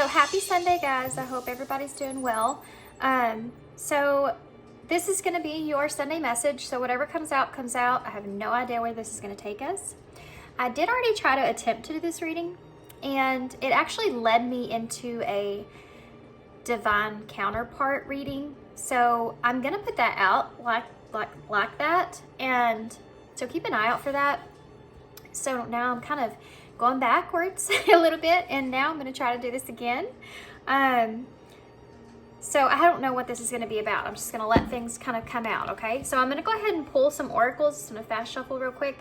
So happy Sunday, guys. I hope everybody's doing well. So this is going to be your Sunday message. So whatever comes out, comes out. I have no idea where this is going to take us. I did already try to attempt to do this reading, and it actually led me into a divine counterpart reading. So I'm going to put that out like that. And so keep an eye out for that. So now I'm kind of going backwards a little bit, and now I'm going to try to do this again. So I don't know what this is going to be about. I'm just going to let things kind of come out, okay? So I'm going to go ahead and pull some oracles. I'm going to fast shuffle real quick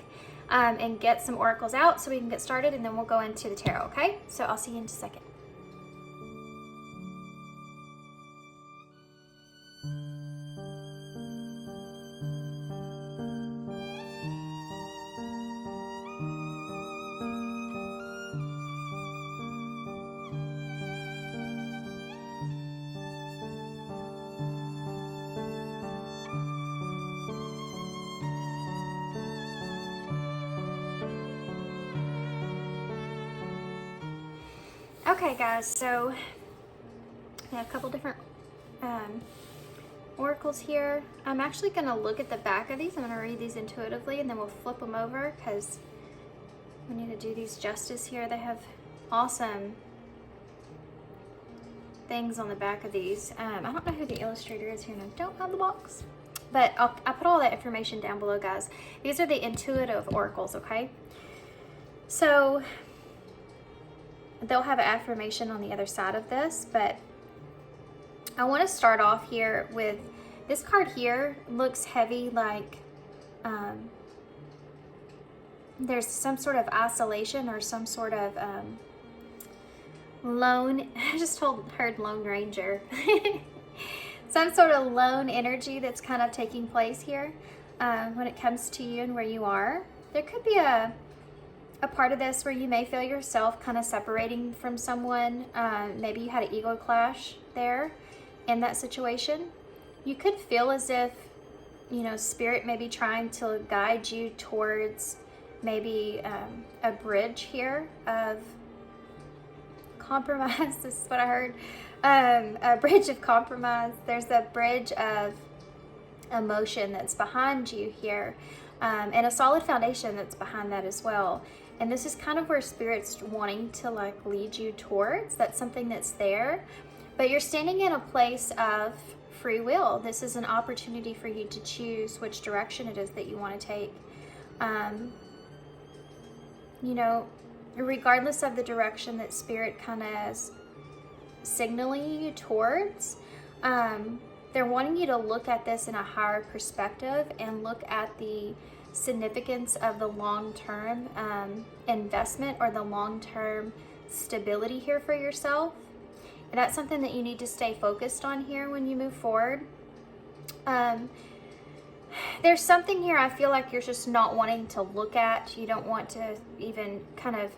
and get some oracles out so we can get started, and then we'll go into the tarot, okay? So I'll see you in just a second. Okay, guys, so I have a couple different oracles here. I'm actually going to look at the back of these. I'm going to read these intuitively, and then we'll flip them over because we need to do these justice here. They have awesome things on the back of these. I don't know who the illustrator is here, and I don't have the box, but I'll put all that information down below, guys. These are the intuitive oracles, okay? So they'll have an affirmation on the other side of this, but I want to start off here with this card here. Looks heavy, like there's some sort of isolation or some sort of lone, I just heard Lone Ranger. Some sort of lone energy that's kind of taking place here when it comes to you and where you are. There could be a part of this where you may feel yourself kind of separating from someone. Maybe you had an ego clash there in that situation. You could feel as if, you know, spirit may be trying to guide you towards maybe a bridge here of compromise. This is what I heard. A bridge of compromise. There's a bridge of emotion that's behind you here, and a solid foundation that's behind that as well. And this is kind of where spirit's wanting to like lead you towards. That's something that's there, but you're standing in a place of free will. This is an opportunity for you to choose which direction it is that you want to take. You know, regardless of the direction that spirit kind of is signaling you towards, they're wanting you to look at this in a higher perspective and look at the significance of the long-term investment or the long-term stability here for yourself. And that's something that you need to stay focused on here when you move forward. There's something here I feel like you're just not wanting to look at. You don't want to even kind of,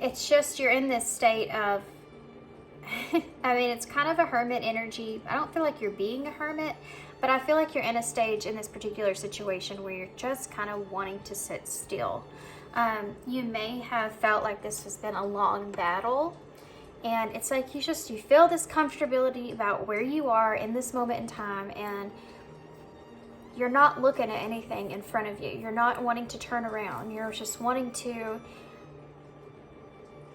it's just you're in this state of I mean, it's kind of a hermit energy. I don't feel like you're being a hermit, but I feel like you're in a stage in this particular situation where you're just kind of wanting to sit still. You may have felt like this has been a long battle, and it's like you feel this comfortability about where you are in this moment in time, and you're not looking at anything in front of you. You're not wanting to turn around. You're just wanting to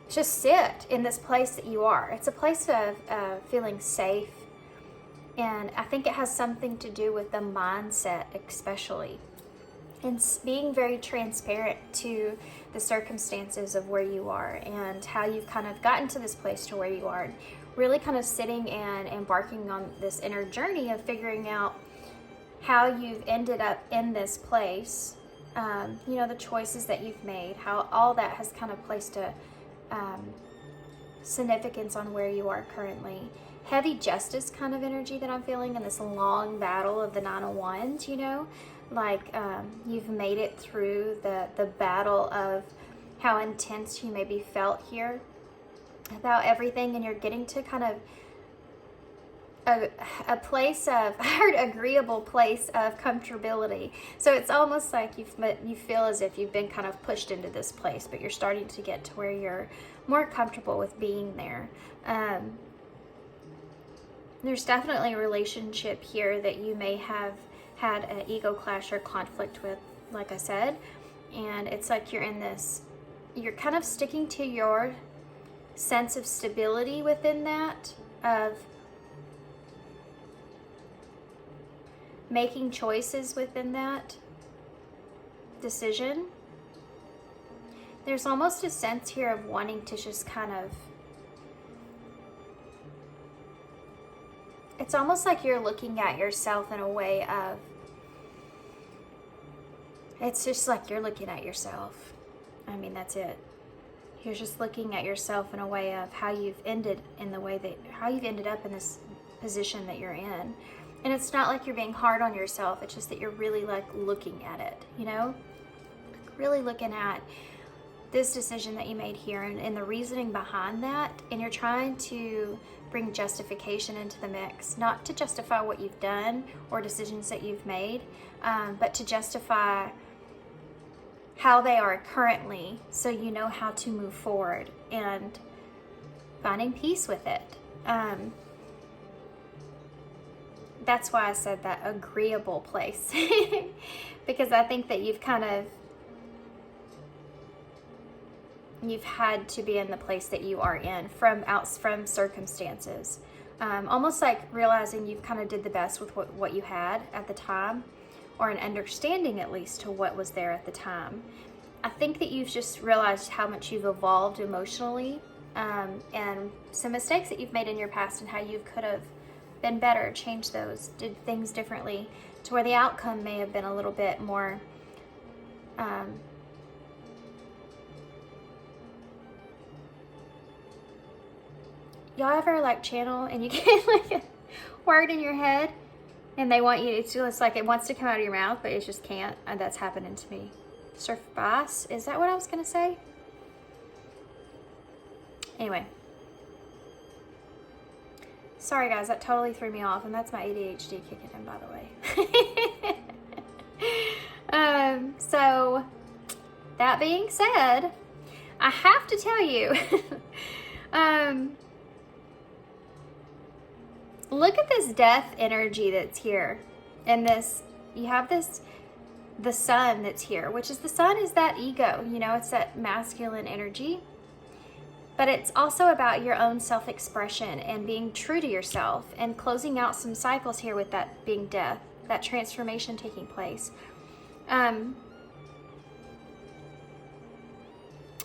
just sit in this place that you are. It's a place of feeling safe, and I think it has something to do with the mindset, especially, and being very transparent to the circumstances of where you are and how you've kind of gotten to this place to where you are, and really kind of sitting and embarking on this inner journey of figuring out how you've ended up in this place, you know, the choices that you've made, how all that has kind of placed a significance on where you are currently. Heavy justice kind of energy that I'm feeling in this long battle of the Nine of Wands, you know, like you've made it through the battle of how intense you maybe felt here about everything, and you're getting to kind of a place of, I heard agreeable place of comfortability. So it's almost like you feel as if you've been kind of pushed into this place, but you're starting to get to where you're more comfortable with being there. There's definitely a relationship here that you may have had an ego clash or conflict with, like I said, and it's like you're in this, you're kind of sticking to your sense of stability within that, of making choices within that decision. There's almost a sense here of wanting to just kind of, it's almost like you're looking at yourself in a way of, it's just like you're looking at yourself. I mean, that's it. You're just looking at yourself in a way of how you've ended in the way that, how you've ended up in this position that you're in. And it's not like you're being hard on yourself. It's just that you're really like looking at it, you know? Really looking at this decision that you made here and the reasoning behind that. And you're trying to bring justification into the mix, not to justify what you've done or decisions that you've made, but to justify how they are currently, so you know how to move forward and finding peace with it. That's why I said that agreeable place, because I think that you've had to be in the place that you are in from circumstances, almost like realizing you've kind of did the best with what you had at the time, or an understanding at least to what was there at the time. I think that you've just realized how much you've evolved emotionally, and some mistakes that you've made in your past and how you could have been better, changed those, did things differently to where the outcome may have been a little bit more y'all ever like channel and you get like a word in your head and they want you, it's just like it wants to come out of your mouth but it just can't? And that's happening to me. Surf bass, is that what I was gonna say? Anyway, sorry guys, that totally threw me off, and that's my ADHD kicking in, by the way. So that being said, I have to tell you, look at this death energy that's here. And this, you have this, the sun that's here, which is, the sun is that ego, you know, it's that masculine energy. But it's also about your own self-expression and being true to yourself and closing out some cycles here with that being death, that transformation taking place.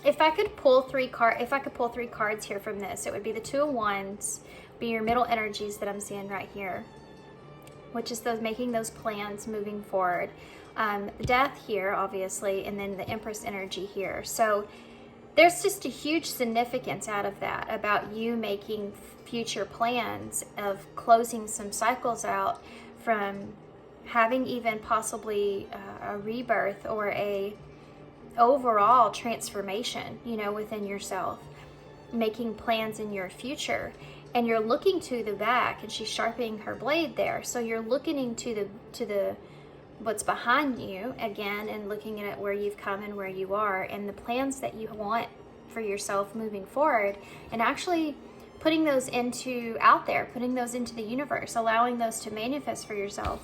If I could pull three cards here from this, it would be the Two of Wands, be your middle energies that I'm seeing right here, which is those making those plans moving forward. Death here, obviously, and then the Empress energy here. So there's just a huge significance out of that, about you making future plans of closing some cycles out, from having even possibly a rebirth or a overall transformation, you know, within yourself, making plans in your future. And you're looking to the back, and she's sharpening her blade there. So you're looking into the what's behind you again, and looking at where you've come and where you are, and the plans that you want for yourself moving forward, and actually putting those out there, putting those into the universe, allowing those to manifest for yourself.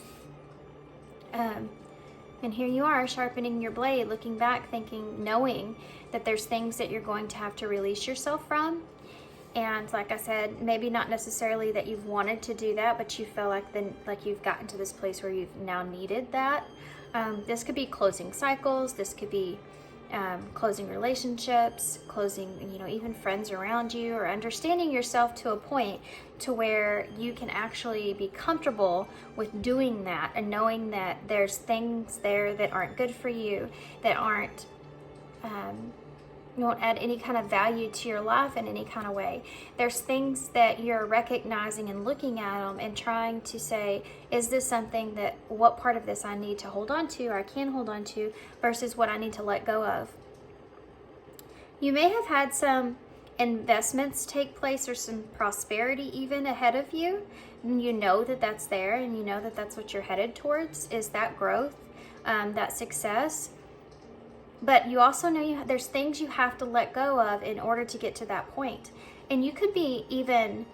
And here you are sharpening your blade, looking back, thinking, knowing that there's things that you're going to have to release yourself from. And like I said, maybe not necessarily that you've wanted to do that, but you feel like you've gotten to this place where you've now needed that. This could be closing cycles. This could be closing relationships, closing, you know, even friends around you, or understanding yourself to a point to where you can actually be comfortable with doing that, and knowing that there's things there that aren't good for you, that aren't won't add any kind of value to your life in any kind of way. There's things that you're recognizing and looking at them and trying to say, is this something that, what part of this I need to hold on to, or I can hold on to, versus what I need to let go of. You may have had some investments take place or some prosperity even ahead of you. And you know that that's there, and you know that that's what you're headed towards, is that growth, that success. But you also know there's things you have to let go of in order to get to that point. And you could be even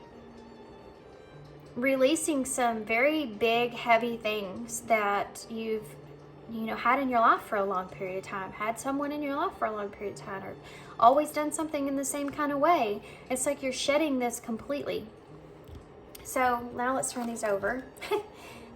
releasing some very big, heavy things that you've had in your life for a long period of time, had someone in your life for a long period of time, or always done something in the same kind of way. It's like you're shedding this completely. So now let's turn these over.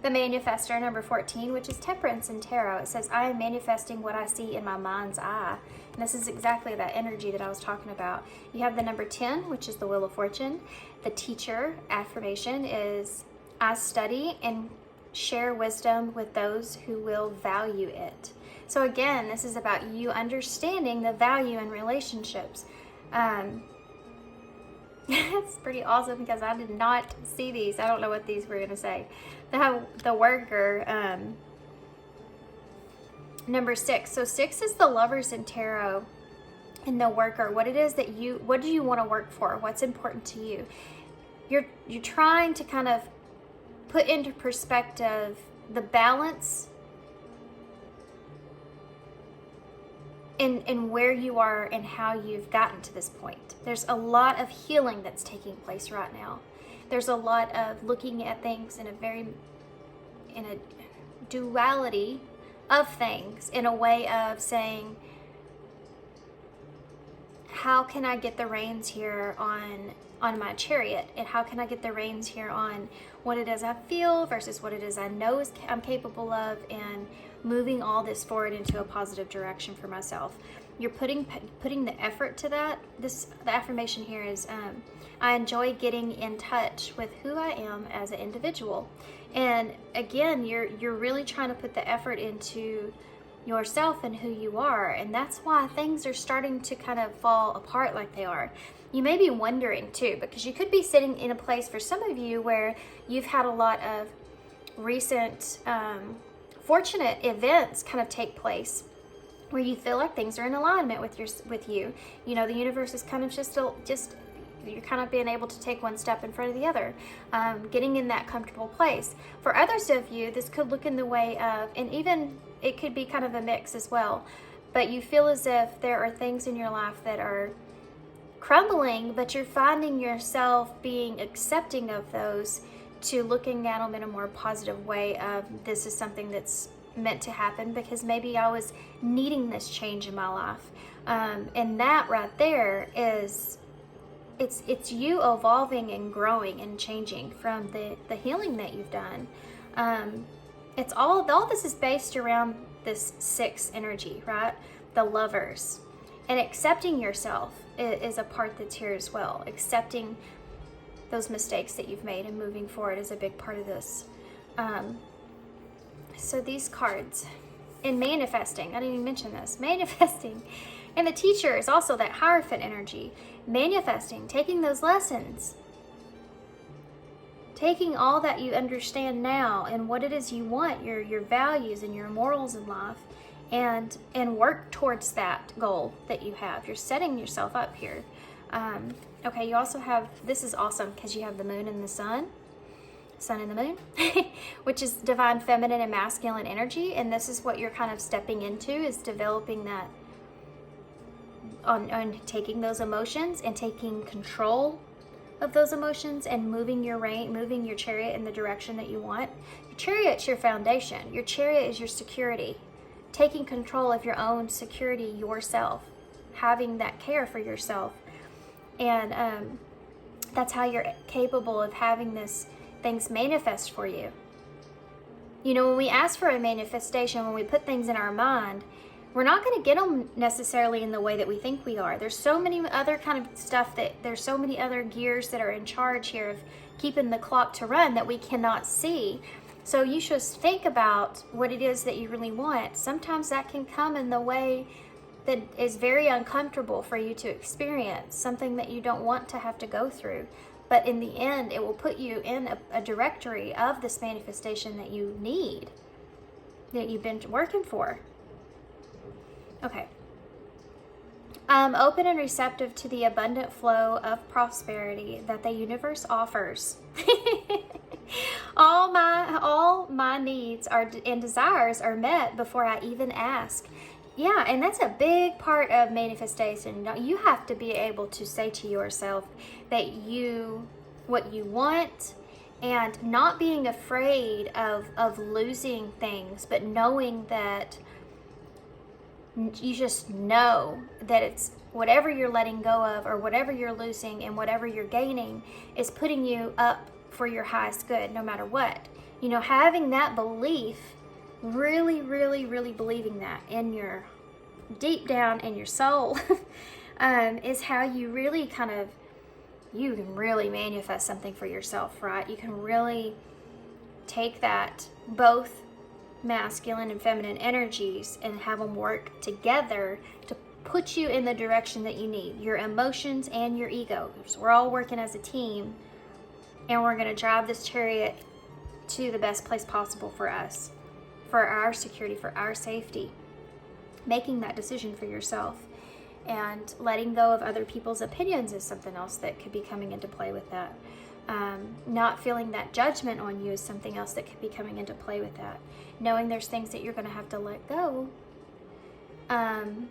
The manifestor, number 14, which is temperance in tarot. It says, I am manifesting what I see in my mind's eye. And this is exactly that energy that I was talking about. You have the number 10, which is the Wheel of Fortune. The teacher affirmation is, I study and share wisdom with those who will value it. So again, this is about you understanding the value in relationships. It's pretty awesome because I did not see these. I don't know what these were going to say. The worker, number 6. So 6 is the lovers in tarot, and the worker. What it is that what do you want to work for? What's important to you? You're trying to kind of put into perspective the balance in where you are and how you've gotten to this point. There's a lot of healing that's taking place right now. There's a lot of looking at things in a duality of things, in a way of saying, how can I get the reins here on my chariot, and how can I get the reins here on what it is I feel versus what it is I know I'm capable of, and moving all this forward into a positive direction for myself. You're putting the effort to that. The affirmation here is, I enjoy getting in touch with who I am as an individual. And again, you're really trying to put the effort into yourself and who you are, and that's why things are starting to kind of fall apart like they are. You may be wondering too, because you could be sitting in a place for some of you where you've had a lot of recent fortunate events kind of take place, where you feel like things are in alignment with you. You know, the universe is kind of just you're kind of being able to take one step in front of the other, getting in that comfortable place. For others of you, this could look in the way of, and even it could be kind of a mix as well, but you feel as if there are things in your life that are crumbling, but you're finding yourself being accepting of those, to looking at them in a more positive way of, this is something that's meant to happen because maybe I was needing this change in my life. And that right there is, it's you evolving and growing and changing from the healing that you've done. It's all this is based around this 6 energy, right? The lovers. And accepting yourself is a part that's here as well. Accepting those mistakes that you've made and moving forward is a big part of this. So these cards, and manifesting, I didn't even mention this, manifesting. And the teacher is also that Hierophant energy. Manifesting, taking those lessons, taking all that you understand now and what it is you want, your values and your morals in life, and work towards that goal that you have. You're setting yourself up here. Okay, you also have, this is awesome because you have the moon and the sun and the moon, which is divine feminine and masculine energy. And this is what you're kind of stepping into, is developing that on taking those emotions and taking control of those emotions and moving your chariot in the direction that you want. Your chariot's your foundation. Your chariot is your security. Taking control of your own security yourself, having that care for yourself. And that's how you're capable of having things manifest for you. You know, when we ask for a manifestation, when we put things in our mind, we're not going to get them necessarily in the way that we think we are. There's so many other kind of stuff there's so many other gears that are in charge here of keeping the clock to run that we cannot see. So you should think about what it is that you really want. Sometimes that can come in the way that is very uncomfortable for you to experience, something that you don't want to have to go through. But in the end, it will put you in a directory of this manifestation that you need, that you've been working for. Okay. Open and receptive to the abundant flow of prosperity that the universe offers. All my needs and desires are met before I even ask. Yeah, and that's a big part of manifestation. You have to be able to say to yourself that what you want, and not being afraid of losing things, but knowing that you just know that it's whatever you're letting go of, or whatever you're losing and whatever you're gaining is putting you up for your highest good, no matter what. Having that belief, really, really, really believing that in your deep down in your soul is how you really you can really manifest something for yourself, right? You can really take that, both masculine and feminine energies, and have them work together to put you in the direction that you need. Your emotions and your ego. So we're all working as a team, and we're going to drive this chariot to the best place possible for us, for our security, for our safety. Making that decision for yourself and letting go of other people's opinions is something else that could be coming into play with that. Not feeling that judgment on you is something else that could be coming into play with that. Knowing there's things that you're going to have to let go. And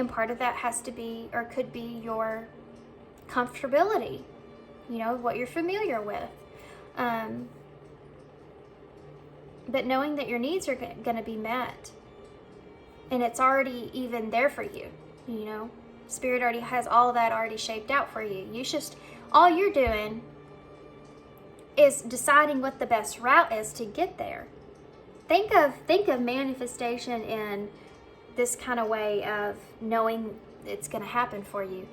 part of that has to be, or could be, your comfortability. What you're familiar with. But knowing that your needs are going to be met. And it's already even there for you. Spirit already has all that already shaped out for you. All you're doing is deciding what the best route is to get there. Think of manifestation in this kind of way of knowing it's going to happen for you.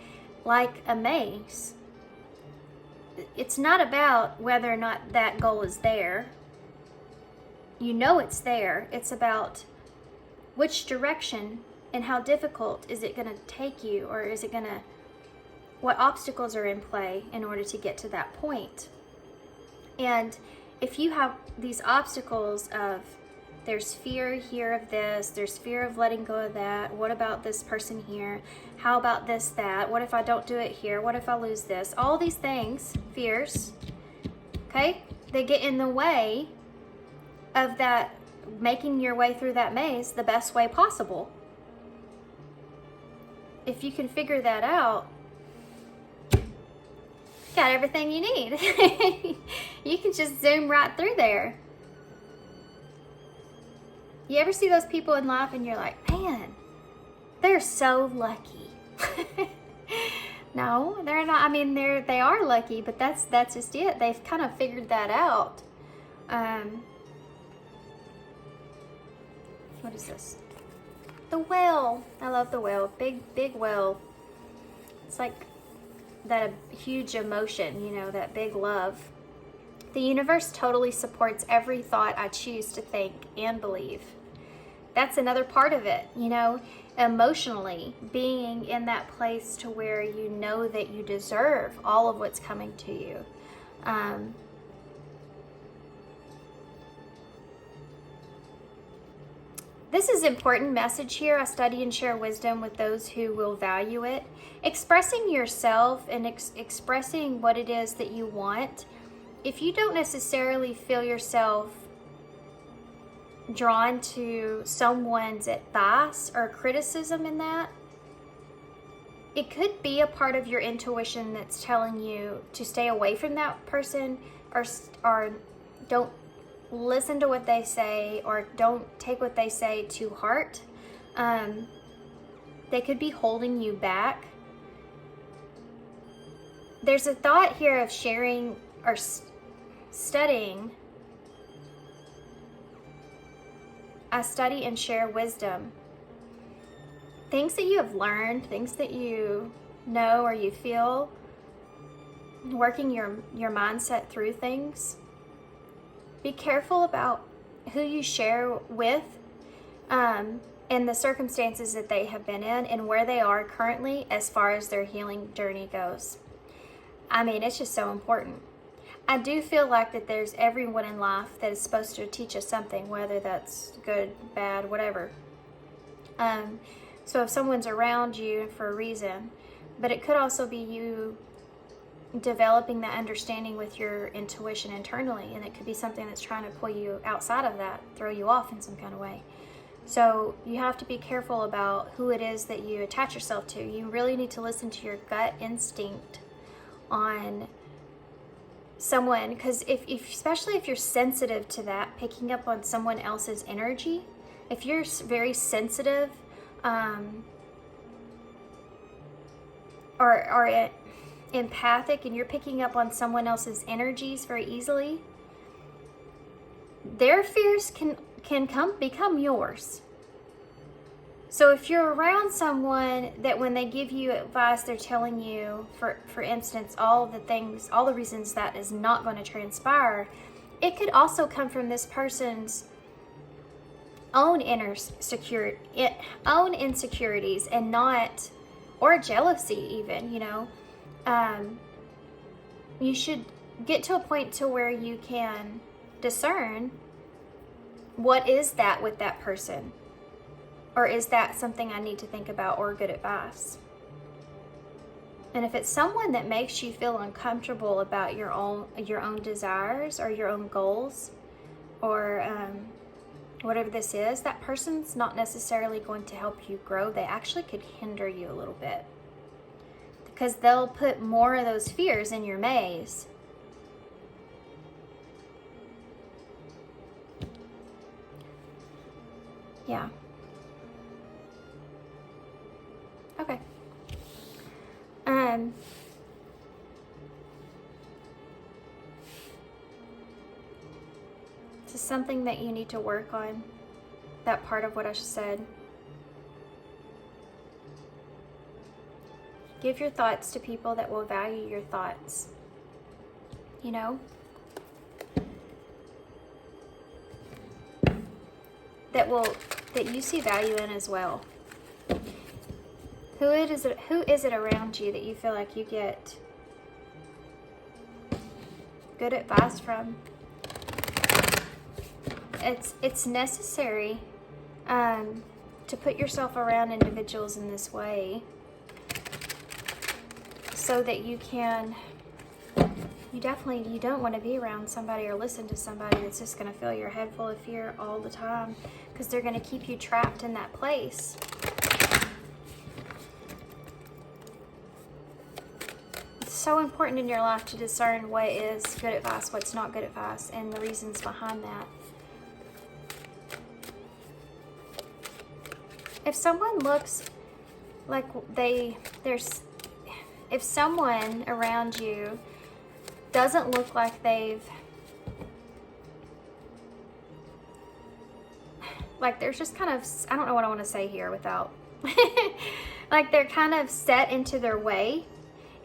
Like a maze. It's not about whether or not that goal is there. It's there. It's about which direction and how difficult is it going to take you, or is it going to, what obstacles are in play in order to get to that point. And if you have these obstacles of, there's fear here of this, there's fear of letting go of that, what about this person here, how about this, that, what if I don't do it here, what if I lose this, all these things, fears, okay, they get in the way of that, making your way through that maze the best way possible. If you can figure that out, got everything you need. You can just zoom right through there. You ever see those people in life and you're like, man, they're so lucky. No, they're not. I mean, they are lucky, but that's just it. They've kind of figured that out. What is this? The whale. I love the whale. Big whale. It's like that huge emotion, that big love. The universe totally supports every thought I choose to think and believe. That's another part of it, emotionally being in that place to where you know that you deserve all of what's coming to you. This is an important message here. I study and share wisdom with those who will value it. Expressing yourself and expressing what it is that you want. If you don't necessarily feel yourself drawn to someone's advice or criticism in that, it could be a part of your intuition that's telling you to stay away from that person, or don't listen to what they say, or don't take what they say to heart. They could be holding you back. There's a thought here of sharing or studying. I study and share wisdom. Things that you have learned, things that you know or you feel, working your mindset through things. Be careful about who you share with, and the circumstances that they have been in and where they are currently as far as their healing journey goes. I mean, it's just so important. I do feel like that there's everyone in life that is supposed to teach us something, whether that's good, bad, whatever. So if someone's around you for a reason, but it could also be you developing that understanding with your intuition internally, and it could be something that's trying to pull you outside of that, throw you off in some kind of way. So you have to be careful about who it is that you attach yourself to. You really need to listen to your gut instinct on someone, because if especially if you're sensitive to that, picking up on someone else's energy, if you're very sensitive or empathic, and you're picking up on someone else's energies very easily, their fears can become yours. So if you're around someone that when they give you advice, they're telling you, for instance, all the reasons that is not going to transpire, it could also come from this person's own own insecurities, and not, or jealousy even, you should get to a point to where you can discern, what is that with that person? Or is that something I need to think about, or good advice? And if it's someone that makes you feel uncomfortable about your own desires or your own goals, or whatever this is, that person's not necessarily going to help you grow. They actually could hinder you a little bit, because they'll put more of those fears in your maze. Yeah. Okay. This is something that you need to work on, that part of what I just said. Give your thoughts to people that will value your thoughts. That you see value in as well. Who is it around you that you feel like you get good advice from? It's necessary to put yourself around individuals in this way, so that you don't want to be around somebody or listen to somebody that's just going to fill your head full of fear all the time, because they're going to keep you trapped in that place. It's so important in your life to discern what is good advice, what's not good advice, and the reasons behind that. If someone looks like if someone around you doesn't look like there's just kind of, I don't know what I want to say here without, like they're kind of set into their way,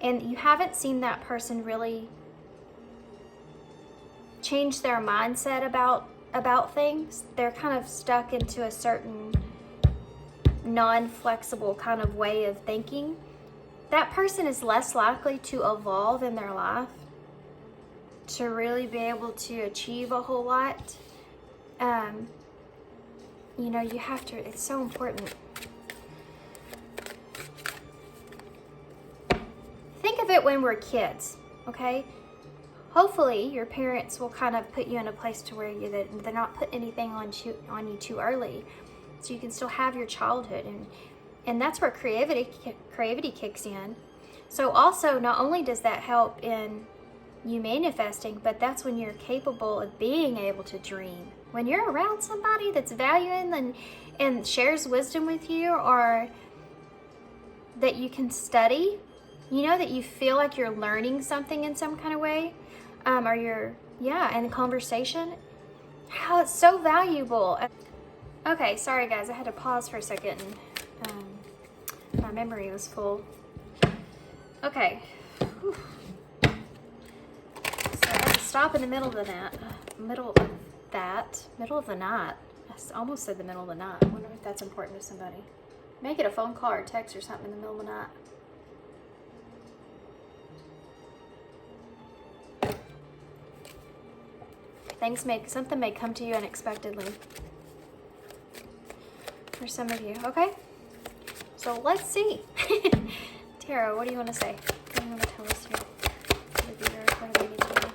and you haven't seen that person really change their mindset about things. They're kind of stuck into a certain non-flexible kind of way of thinking. That person is less likely to evolve in their life, to really be able to achieve a whole lot. You have to, it's so important. Think of it when we're kids, okay? Hopefully your parents will kind of put you in a place to where they're not putting anything on you too early, so you can still have your childhood, and that's where creativity kicks in. So also, not only does that help in you manifesting, but that's when you're capable of being able to dream. When you're around somebody that's valuing and shares wisdom with you, or that you can study, that you feel like you're learning something in some kind of way, or you're, in conversation, how it's so valuable. Okay, sorry guys, I had to pause for a second, and my memory was full. Okay. Whew. So I had to stop in the middle of the night. Middle of the night. I almost said the middle of the night. I wonder if that's important to somebody. Make it a phone call or a text or something in the middle of the night. Something may come to you unexpectedly. For some of you, okay? So let's see. Tarot, what do you want to say? What do you want to tell us here? What do we need to know?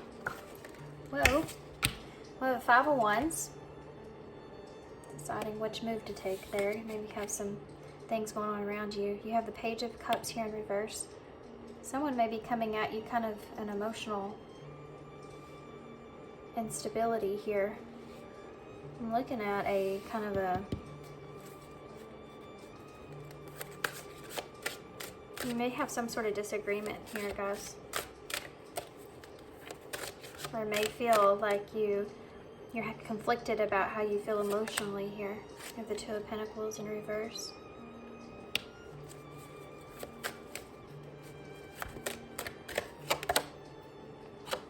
Whoa. We have a Five of Wands. Deciding which move to take there. Maybe you have some things going on around you. You have the Page of Cups here in reverse. Someone may be coming at you kind of an emotional instability here. I'm looking at a kind of a... You may have some sort of disagreement here, guys. Or may feel like you're conflicted about how you feel emotionally here. You have the Two of Pentacles in reverse.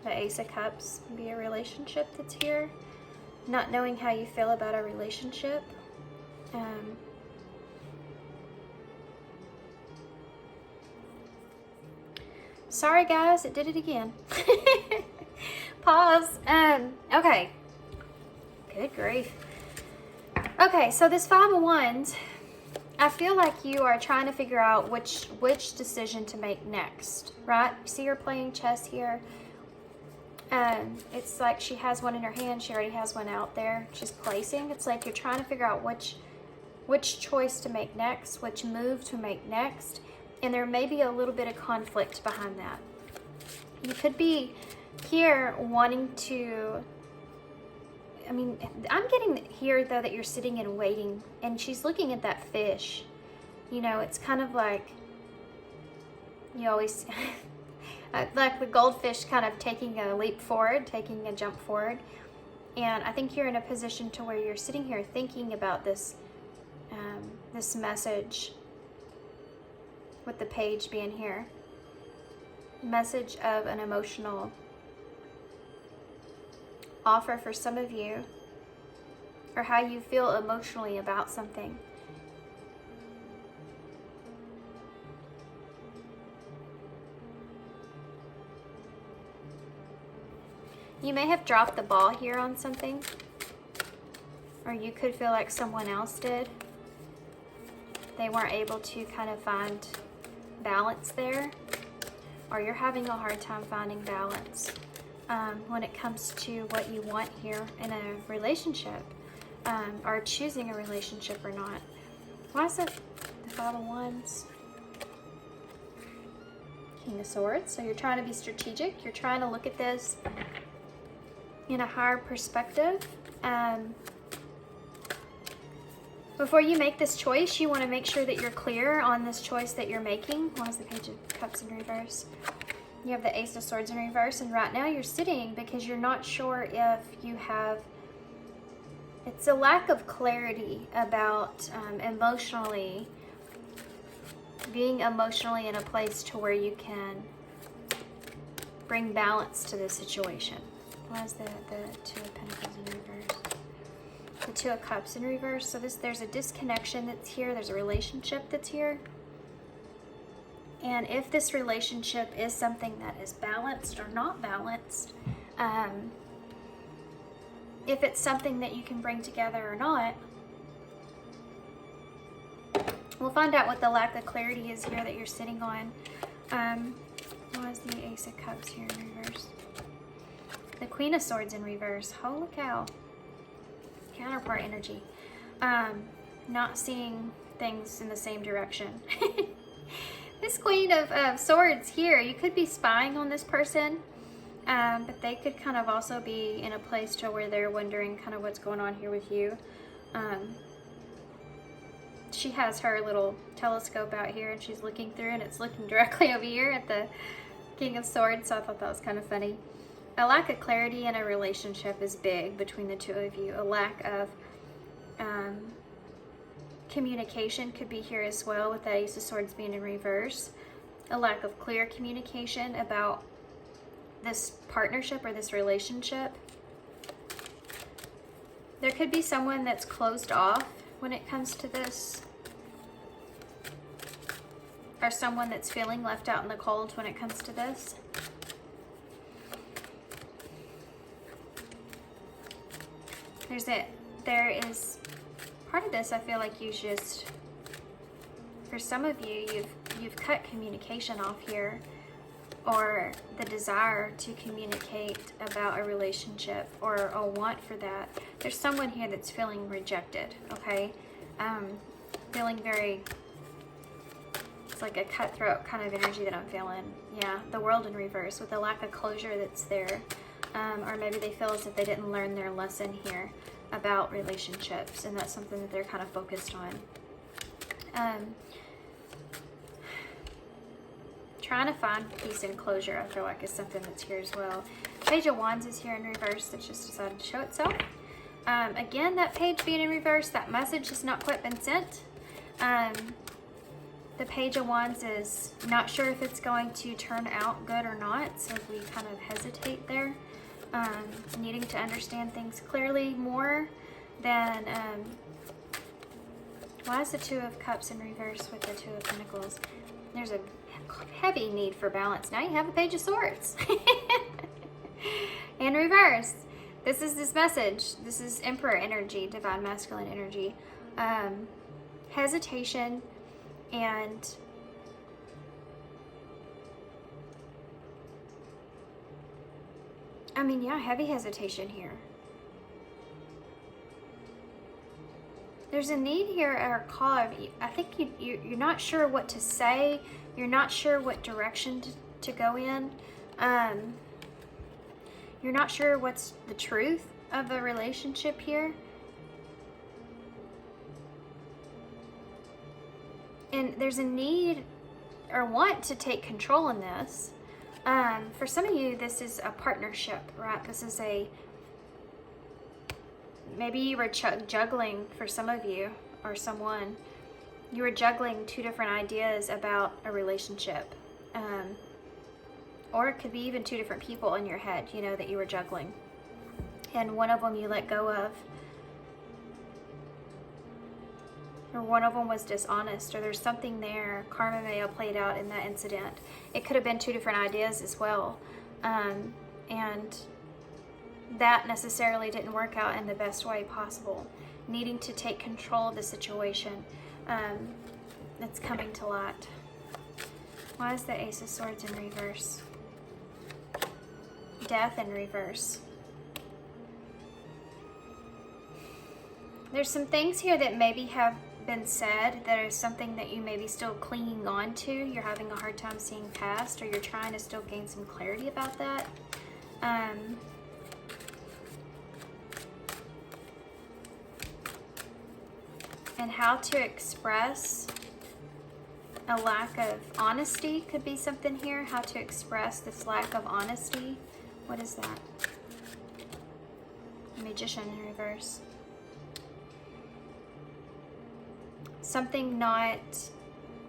The Ace of Cups can be a relationship that's here. Not knowing how you feel about a relationship. Sorry guys, it did it again. Pause. Okay. Good grief. Okay, so this Five of Wands, I feel like you are trying to figure out which decision to make next, right? You see her playing chess here. It's like she has one in her hand. She already has one out there. She's placing. It's like you're trying to figure out which choice to make next, which move to make next. And there may be a little bit of conflict behind that. You could be here wanting to... I mean, I'm getting here, though, that you're sitting and waiting. And she's looking at that fish. You know, it's kind of like... You always... like the goldfish kind of taking a leap forward, taking a jump forward. And I think you're in a position to where you're sitting here thinking about this, this message with the page being here. Message of an emotional offer for some of you, or how you feel emotionally about something. You may have dropped the ball here on something, or you could feel like someone else did. They weren't able to kind of find balance there, or you're having a hard time finding balance when it comes to what you want here in a relationship, or choosing a relationship or not. Why is it the Five of Wands? King of Swords. So you're trying to be strategic. You're trying to look at this in a higher perspective. Before you make this choice, you want to make sure that you're clear on this choice that you're making. Why is the Page of Cups in reverse? You have the Ace of Swords in reverse, and right now you're sitting because you're not sure if you have... It's a lack of clarity about emotionally, being emotionally in a place to where you can bring balance to the situation. Why is the Two of Pentacles in reverse? The Two of Cups in reverse. So there's a disconnection that's here. There's a relationship that's here. And if this relationship is something that is balanced or not balanced, if it's something that you can bring together or not, we'll find out what the lack of clarity is here that you're sitting on. Why is the Ace of Cups here in reverse? The Queen of Swords in reverse. Holy cow. Counterpart energy. Not seeing things in the same direction. This Queen of Swords here, you could be spying on this person, but they could kind of also be in a place to where they're wondering kind of what's going on here with you. She has her little telescope out here and she's looking through, and it's looking directly over here at the King of Swords, so I thought that was kind of funny. A lack of clarity in a relationship is big between the two of you. A lack of communication could be here as well, with that Ace of Swords being in reverse. A lack of clear communication about this partnership or this relationship. There could be someone that's closed off when it comes to this, or someone that's feeling left out in the cold when it comes to this. There is part of this, I feel like you just For some of you, you've cut communication off here, or the desire to communicate about a relationship or a want for that. There's someone here that's feeling rejected, okay? Feeling very, it's like a cutthroat kind of energy that I'm feeling. Yeah, the World in reverse with the lack of closure that's there. Or maybe they feel as if they didn't learn their lesson here about relationships, and that's something that they're kind of focused on. Trying to find peace and closure, I feel like, is something that's here as well. Page of Wands is here in reverse. That just decided to show itself. Again, that page being in reverse, that message has not quite been sent. The Page of Wands is not sure if it's going to turn out good or not, so we kind of hesitate there. Needing to understand things clearly more than... why is the Two of Cups in reverse with the Two of Pentacles? There's a heavy need for balance. Now you have a Page of Swords. In reverse. This is this message. This is Emperor energy, Divine Masculine energy. Hesitation and I mean, yeah, heavy hesitation here. There's a need here or a call. I think you're not sure what to say. You're not sure what direction to go in. You're not sure what's the truth of a relationship here. And there's a need or want to take control in this. For some of you, this is a partnership, right? This is maybe you were juggling, for some of you or someone, you were juggling two different ideas about a relationship. Or it could be even two different people in your head, you know, that you were juggling. And one of them you let go of. Or one of them was dishonest, or there's something there. Karma may have played out in that incident. It could have been two different ideas as well. And that necessarily didn't work out in the best way possible. Needing to take control of the situation. That's coming to light. Why is the Ace of Swords in reverse? Death in reverse. There's some things here that maybe have been said that is something that you may be still clinging on to. You're having a hard time seeing past, or you're trying to still gain some clarity about that. And how to express a lack of honesty could be something here. How to express this lack of honesty. What is that? Magician in reverse. Something not...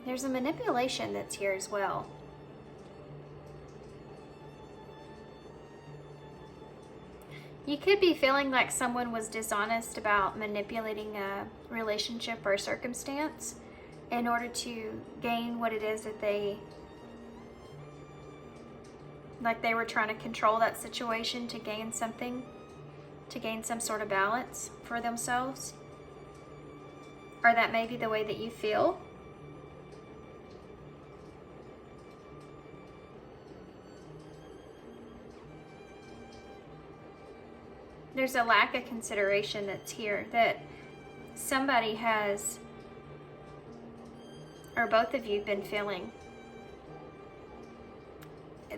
There's a manipulation that's here as well. You could be feeling like someone was dishonest about manipulating a relationship or a circumstance in order to gain what it is that they were trying to control that situation to gain something, to gain some sort of balance for themselves. Or that may be the way that you feel. There's a lack of consideration that's here, that somebody has, or both of you, been feeling.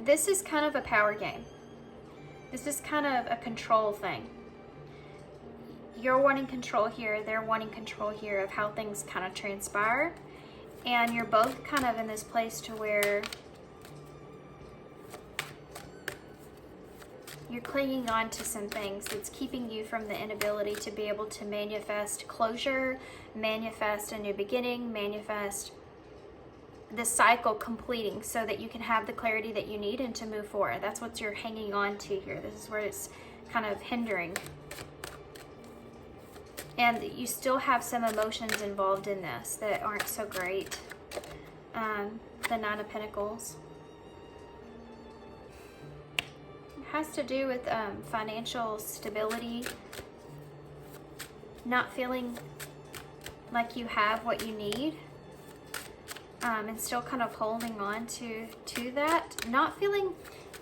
This is kind of a power game. This is kind of a control thing. You're wanting control here, they're wanting control here of how things kind of transpire. And you're both kind of in this place to where you're clinging on to some things that's keeping you from the inability to be able to manifest closure, manifest a new beginning, manifest the cycle completing so that you can have the clarity that you need and to move forward. That's what you're hanging on to here. This is where it's kind of hindering. And you still have some emotions involved in this that aren't so great. The Nine of Pentacles. It has to do with financial stability. Not feeling like you have what you need. and still kind of holding on to that. Not feeling,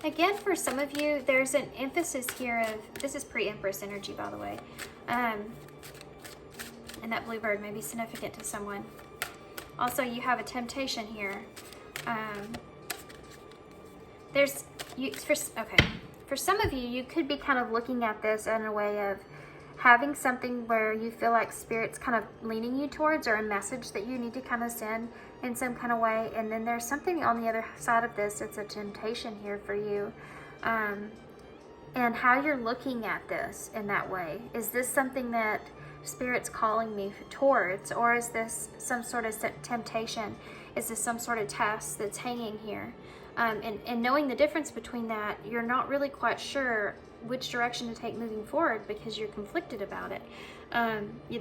again, for some of you, there's an emphasis here of, this is pre-Empress energy, by the way. And that bluebird may be significant to someone. Also, you have a temptation here. For some of you, you could be kind of looking at this in a way of having something where you feel like Spirit's kind of leaning you towards, or a message that you need to kind of send in some kind of way. And then there's something on the other side of this. It's a temptation here for you. And how you're looking at this in that way. Is this something that Spirit's calling me towards, or is this some sort of temptation? Is this some sort of test that's hanging here? And knowing the difference between that, you're not really quite sure which direction to take moving forward because you're conflicted about it.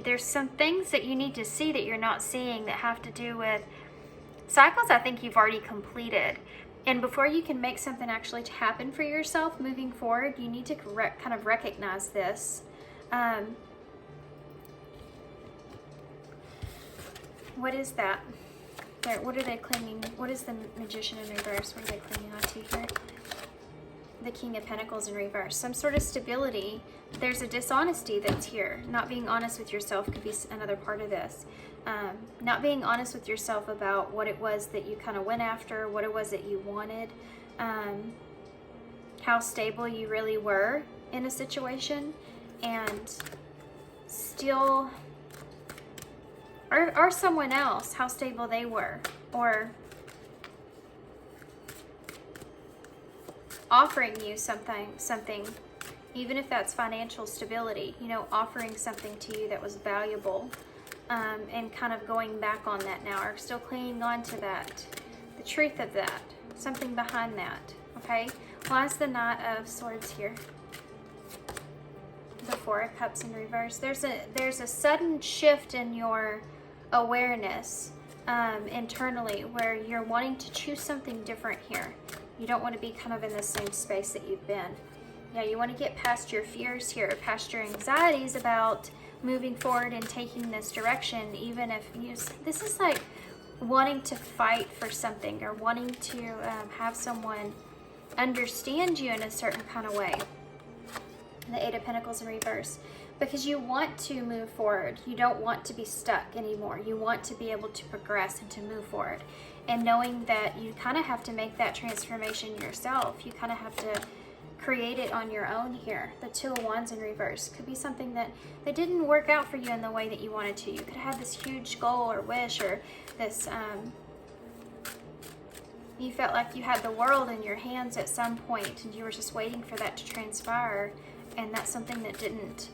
There's some things that you need to see that you're not seeing that have to do with cycles I think you've already completed. And before you can make something actually happen for yourself moving forward, you need to kind of recognize this. What is that? There, what are they claiming? What is the Magician in reverse? What are they claiming on to here? The King of Pentacles in reverse. Some sort of stability. There's a dishonesty that's here. Not being honest with yourself could be another part of this. Not being honest with yourself about what it was that you kind of went after, what it was that you wanted, how stable you really were in a situation, and still, or someone else, how stable they were, or offering you something, even if that's financial stability, you know, offering something to you that was valuable, and kind of going back on that now, or still clinging on to that, the truth of that, something behind that, okay? Why is the Knight of Swords here? The Four of Cups in reverse. There's a sudden shift in your awareness internally, where you're wanting to choose something different here. You don't want to be kind of in the same space that you've been. Yeah, you want to get past your fears here, past your anxieties about moving forward and taking this direction, even if you, this is like wanting to fight for something, or wanting to have someone understand you in a certain kind of way. The Eight of Pentacles in reverse. Because you want to move forward. You don't want to be stuck anymore. You want to be able to progress and to move forward. And knowing that you kind of have to make that transformation yourself. You kind of have to create it on your own here. The Two of Wands in reverse. Could be something that didn't work out for you in the way that you wanted to. You could have this huge goal or wish, or this, you felt like you had the world in your hands at some point, and you were just waiting for that to transpire. And that's something that didn't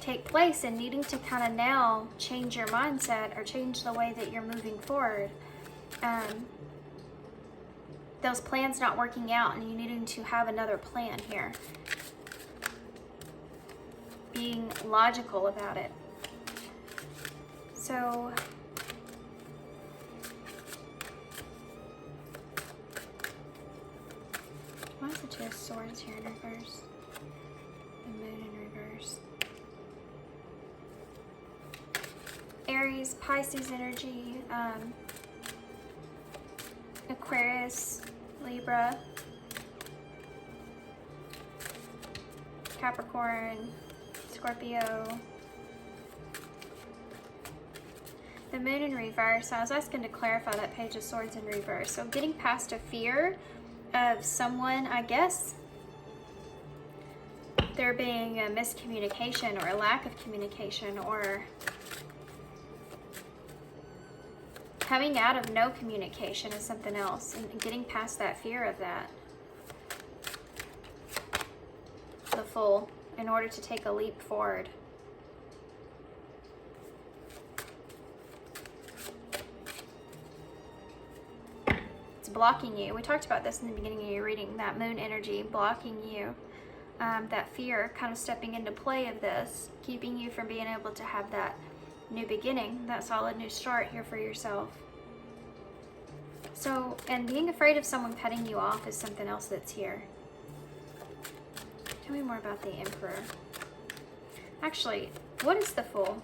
take place, and needing to kind of now change your mindset, or change the way that you're moving forward. Those plans not working out, and you needing to have another plan here. Being logical about it. So why is the Two of Swords here in reverse? The Moon in reverse. Aries, Pisces energy, Aquarius, Libra, Capricorn, Scorpio. The Moon in reverse. I was asking to clarify that Page of Swords in reverse. So getting past a fear of someone, I guess, there being a miscommunication or a lack of communication, or coming out of no communication is something else, and getting past that fear of that. The Fool, in order to take a leap forward. It's blocking you. We talked about this in the beginning of your reading, that Moon energy blocking you. That fear kind of stepping into play of this, keeping you from being able to have that new beginning, that solid new start here for yourself. So, and being afraid of someone cutting you off is something else that's here. Tell me more about the Emperor. Actually, what is the Fool?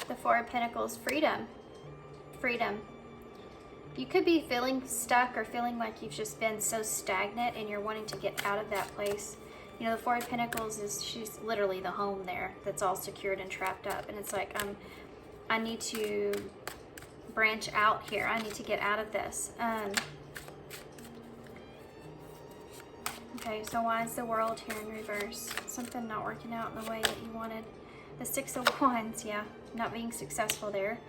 The Four of Pentacles, freedom. Freedom. You could be feeling stuck or feeling like you've just been so stagnant and you're wanting to get out of that place. You know, the Four of Pentacles is, she's literally the home there that's all secured and trapped up. And it's like, I need to branch out here. I need to get out of this. Okay, so why is the World here in reverse? Something not working out in the way that you wanted. The Six of Wands, yeah, not being successful there.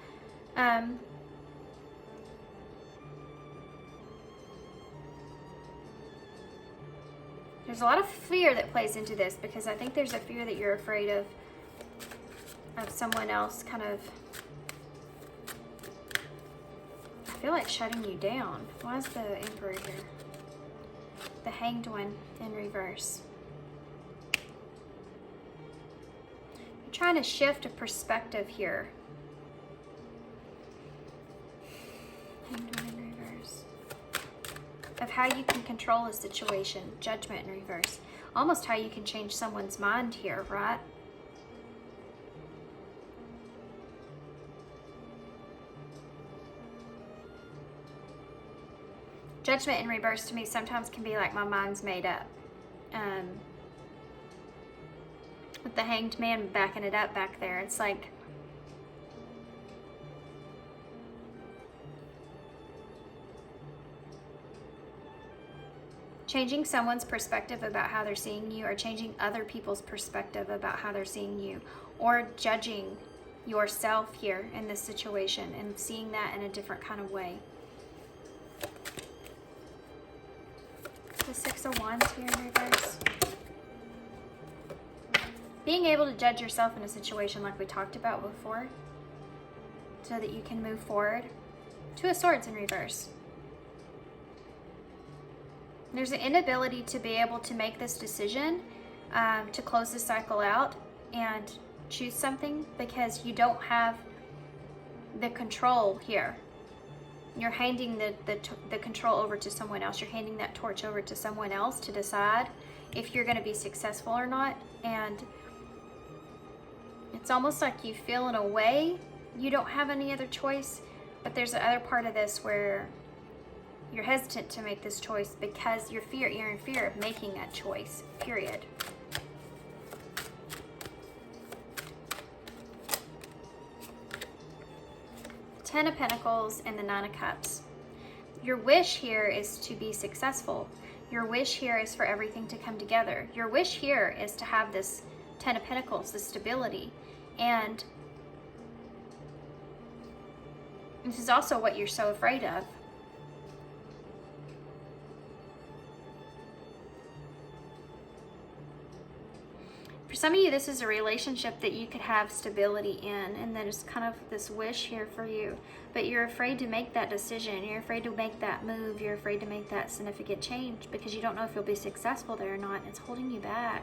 There's a lot of fear that plays into this, because I think there's a fear that you're afraid of someone else kind of, I feel like, shutting you down. Why is the Emperor here? The Hanged One in reverse. You're trying to shift a perspective here. Hanged One in reverse. Of how you can control a situation. Judgment in reverse. Almost how you can change someone's mind here, right? Judgment in reverse to me sometimes can be like my mind's made up. With the Hanged Man backing it up back there, it's like changing someone's perspective about how they're seeing you, or changing other people's perspective about how they're seeing you, or judging yourself here in this situation and seeing that in a different kind of way. The Six of Wands here in reverse. Being able to judge yourself in a situation like we talked about before, so that you can move forward. Two of Swords in reverse. There's an inability to be able to make this decision, to close this cycle out and choose something, because you don't have the control here. You're handing the control over to someone else. You're handing that torch over to someone else to decide if you're going to be successful or not. And it's almost like you feel, in a way, you don't have any other choice. But there's the other part of this where you're hesitant to make this choice because you're in fear of making that choice, period. Ten of Pentacles and the Nine of Cups. Your wish here is to be successful. Your wish here is for everything to come together. Your wish here is to have this Ten of Pentacles, this stability. And this is also what you're so afraid of. For some of you, this is a relationship that you could have stability in, and that is kind of this wish here for you. But you're afraid to make that decision. You're afraid to make that move. You're afraid to make that significant change because you don't know if you'll be successful there or not. It's holding you back.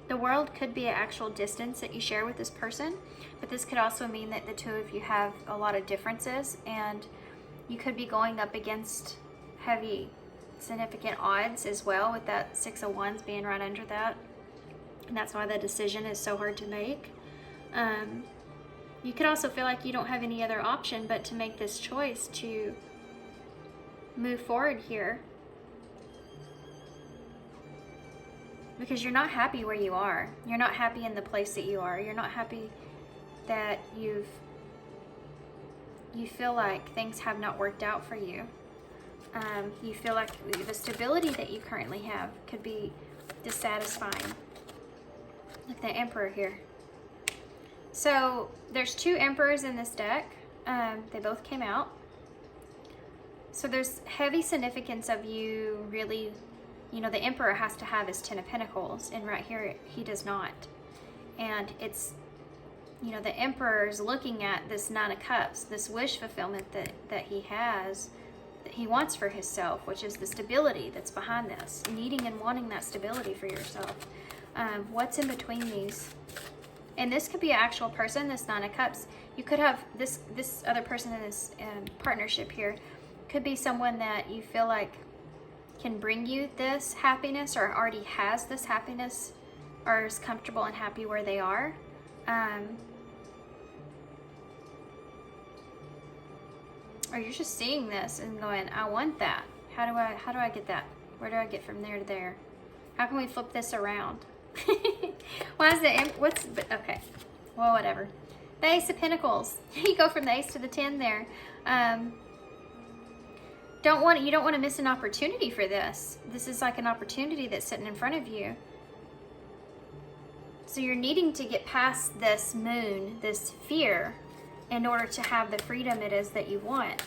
The World could be an actual distance that you share with this person, but this could also mean that the two of you have a lot of differences, and you could be going up against heavy, significant odds as well, with that Six of Wands being right under that. And that's why the decision is so hard to make. You could also feel like you don't have any other option but to make this choice to move forward here, because you're not happy where you are. You're not happy in the place that you are. You're not happy that you feel like things have not worked out for you. You feel like the stability that you currently have could be dissatisfying. Like the Emperor here. So there's two Emperors in this deck. They both came out. So there's heavy significance of you really, you know, the Emperor has to have his Ten of Pentacles, and right here he does not. And it's, you know, the Emperor's looking at this Nine of Cups, this wish fulfillment that he has, that he wants for himself, which is the stability that's behind this, needing and wanting that stability for yourself. What's in between these? And this could be an actual person, this Nine of Cups. You could have this other person in this partnership here. Could be someone that you feel like can bring you this happiness, or already has this happiness, or is comfortable and happy where they are. Or you're just seeing this and going, I want that. How do I get that? Where do I get from there to there? How can we flip this around? Why is it, okay. Well, whatever. The Ace of Pentacles. You go from the Ace to the 10 there. You don't want to miss an opportunity for this. This is like an opportunity that's sitting in front of you. So you're needing to get past this moon, this fear, in order to have the freedom it is that you want.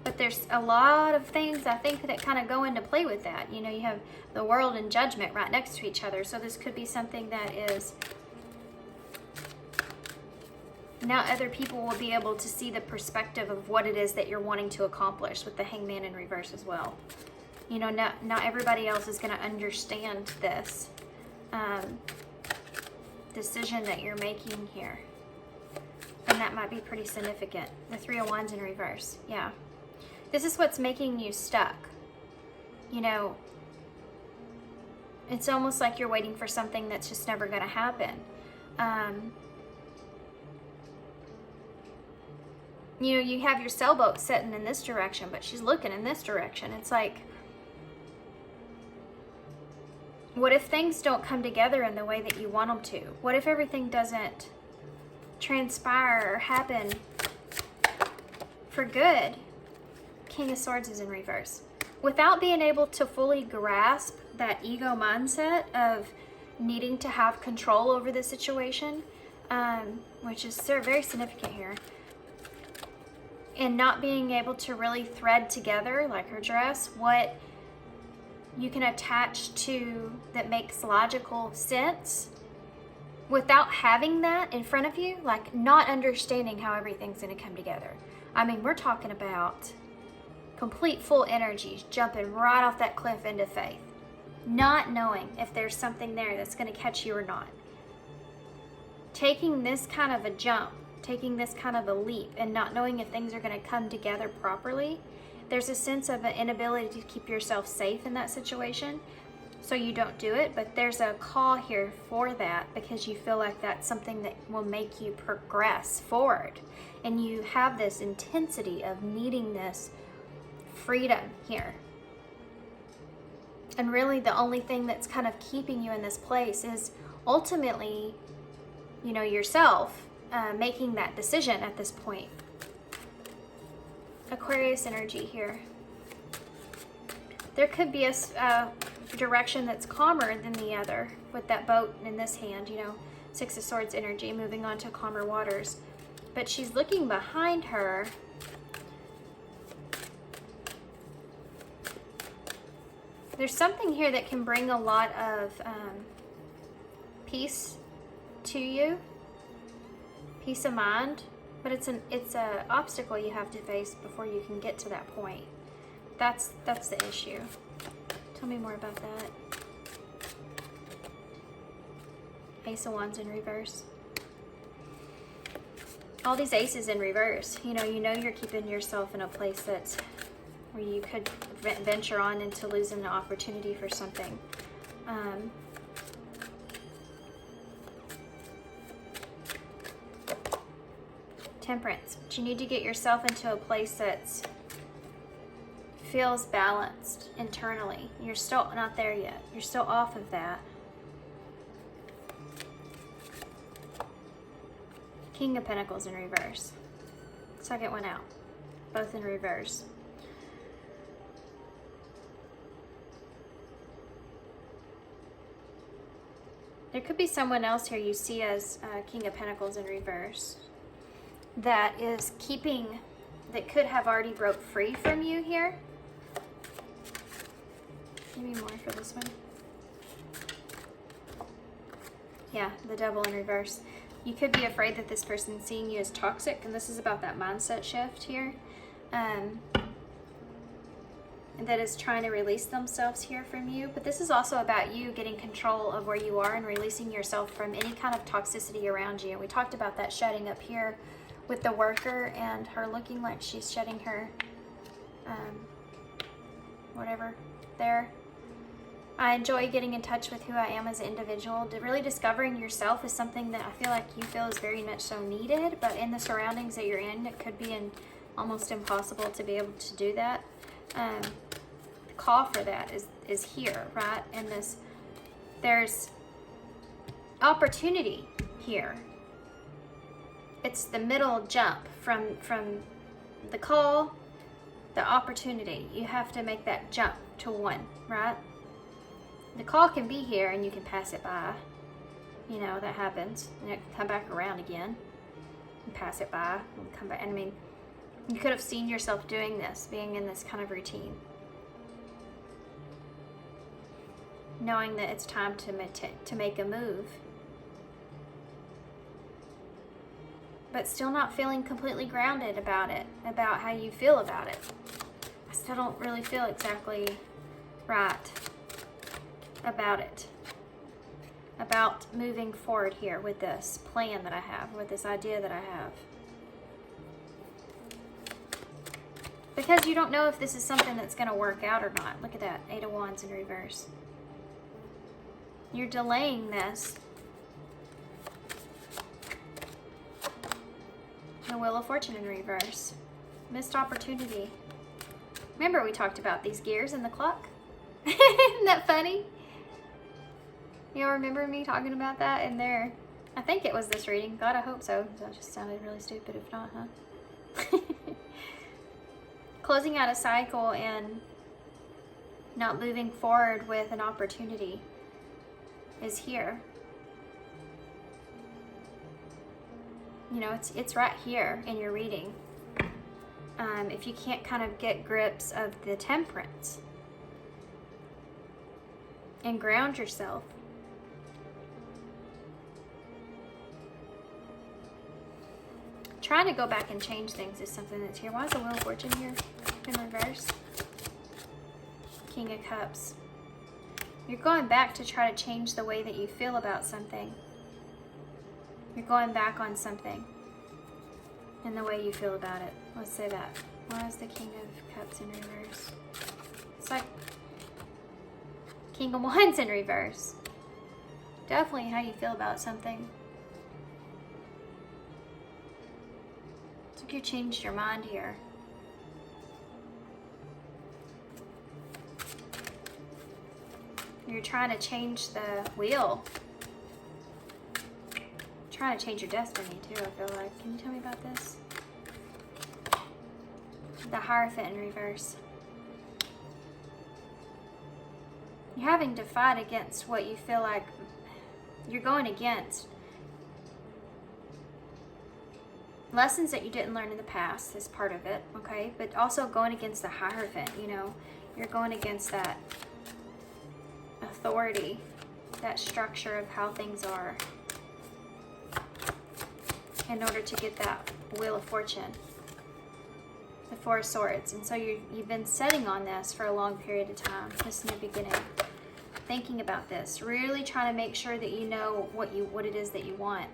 But there's a lot of things, I think, that kind of go into play with that. You know, you have the world and judgment right next to each other. So this could be something that is... Now other people will be able to see the perspective of what it is that you're wanting to accomplish with the Hangman in reverse as well. You know, not everybody else is going to understand this decision that you're making here. And that might be pretty significant. The Three of Wands in reverse. Yeah. This is what's making you stuck. You know, it's almost like you're waiting for something that's just never going to happen. You know, you have your sailboat sitting in this direction, but she's looking in this direction. It's like, what if things don't come together in the way that you want them to? What if everything doesn't transpire or happen for good? King of Swords is in reverse. Without being able to fully grasp that ego mindset of needing to have control over the situation, which is very significant here, and not being able to really thread together, like her dress, what you can attach to that makes logical sense without having that in front of you, like not understanding how everything's going to come together. I mean, we're talking about complete full energies jumping right off that cliff into faith, not knowing if there's something there that's going to catch you or not. Taking this kind of a jump, taking this kind of a leap, and not knowing if things are going to come together properly. There's a sense of an inability to keep yourself safe in that situation, so you don't do it. But there's a call here for that because you feel like that's something that will make you progress forward. And you have this intensity of needing this freedom here. And really the only thing that's kind of keeping you in this place is ultimately, you know, yourself making that decision at this point. Aquarius energy here. There could be a direction that's calmer than the other with that boat in this hand, you know, Six of Swords energy, moving on to calmer waters. But she's looking behind her. There's something here that can bring a lot of peace to you, peace of mind, but it's an obstacle you have to face before you can get to that point. That's the issue. Tell me more about that. Ace of Wands in reverse. All these aces in reverse. You know you're keeping yourself in a place that's where you could venture on into losing the opportunity for something. Temperance. But you need to get yourself into a place that's feels balanced internally. You're still not there yet. You're still off of that. King of Pentacles in reverse. Second one out. Both in reverse. There could be someone else here you see as King of Pentacles in reverse that is keeping, that could have already broke free from you here. Give me more for this one. Yeah, the Devil in reverse. You could be afraid that this person's seeing you as toxic, and this is about that mindset shift here. That is trying to release themselves here from you. But this is also about you getting control of where you are and releasing yourself from any kind of toxicity around you. We talked about that shedding up here with the worker and her looking like she's shedding her whatever there. I enjoy getting in touch with who I am as an individual. Really discovering yourself is something that I feel like you feel is very much so needed, but in the surroundings that you're in, it could be in almost impossible to be able to do that. The call for that is here, right? And there's opportunity here. It's the middle jump from the call, the opportunity. You have to make that jump to one, right? The call can be here and you can pass it by. You know, that happens. And it can come back around again and pass it by and come back. And I mean, you could have seen yourself doing this, being in this kind of routine. Knowing that it's time to make a move. But still not feeling completely grounded about it, about how you feel about it. I still don't really feel exactly right about it. About moving forward here with this plan that I have, with this idea that I have. Because you don't know if this is something that's going to work out or not. Look at that, 8 of Wands in reverse. You're delaying this. The Wheel of Fortune in reverse. Missed opportunity. Remember we talked about these gears in the clock? Isn't that funny? Y'all remember me talking about that in there? I think it was this reading. God, I hope so. That just sounded really stupid if not, huh? Closing out a cycle and not moving forward with an opportunity is here. You know, it's right here in your reading. If you can't kind of get grips of the Temperance and ground yourself, trying to go back and change things is something that's here. Why is the Wheel of Fortune here in reverse? King of Cups. You're going back to try to change the way that you feel about something. You're going back on something and the way you feel about it. Let's say that. Why is the King of Cups in reverse? It's like King of Wands in reverse. Definitely how you feel about something. It's like you changed your mind here. You're trying to change the wheel. Trying to change your destiny too, I feel like. Can you tell me about this? The Hierophant in reverse. You're having to fight against what you feel like you're going against. Lessons that you didn't learn in the past is part of it, okay? But also going against the Hierophant, you know. You're going against that authority, that structure of how things are, in order to get that Wheel of Fortune, the Four of Swords. And so you've been sitting on this for a long period of time, just in the beginning, thinking about this, really trying to make sure that you know what it is that you want.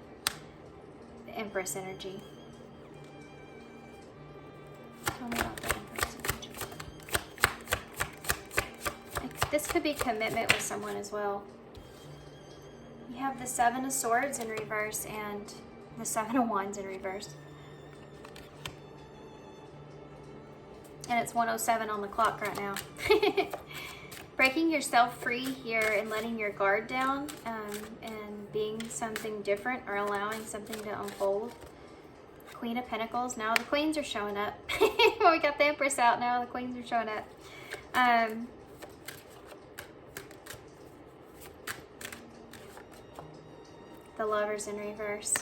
The Empress energy. Tell me about the Empress energy. This could be commitment with someone as well. You have the Seven of Swords in reverse and the Seven of Wands in reverse. And it's 1:07 on the clock right now. Breaking yourself free here and letting your guard down, and being something different or allowing something to unfold. Queen of Pentacles. Now the Queens are showing up. Well, we got the Empress out now. The Queens are showing up. The Lovers in reverse.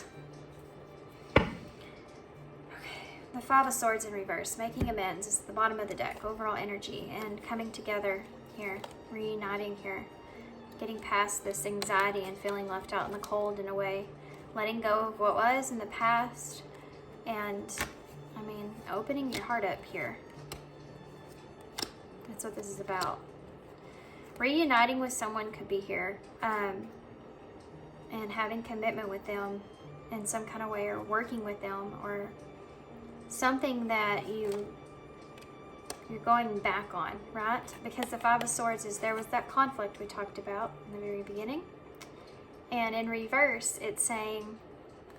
The Five of Swords in reverse. Making amends is the bottom of the deck. Overall energy and coming together here. Reuniting here. Getting past this anxiety and feeling left out in the cold in a way. Letting go of what was in the past. And, I mean, opening your heart up here. That's what this is about. Reuniting with someone could be here. And having commitment with them in some kind of way, or working with them, or something that you're going back on, right? Because the Five of Swords is, there was that conflict we talked about in the very beginning. And in reverse, it's saying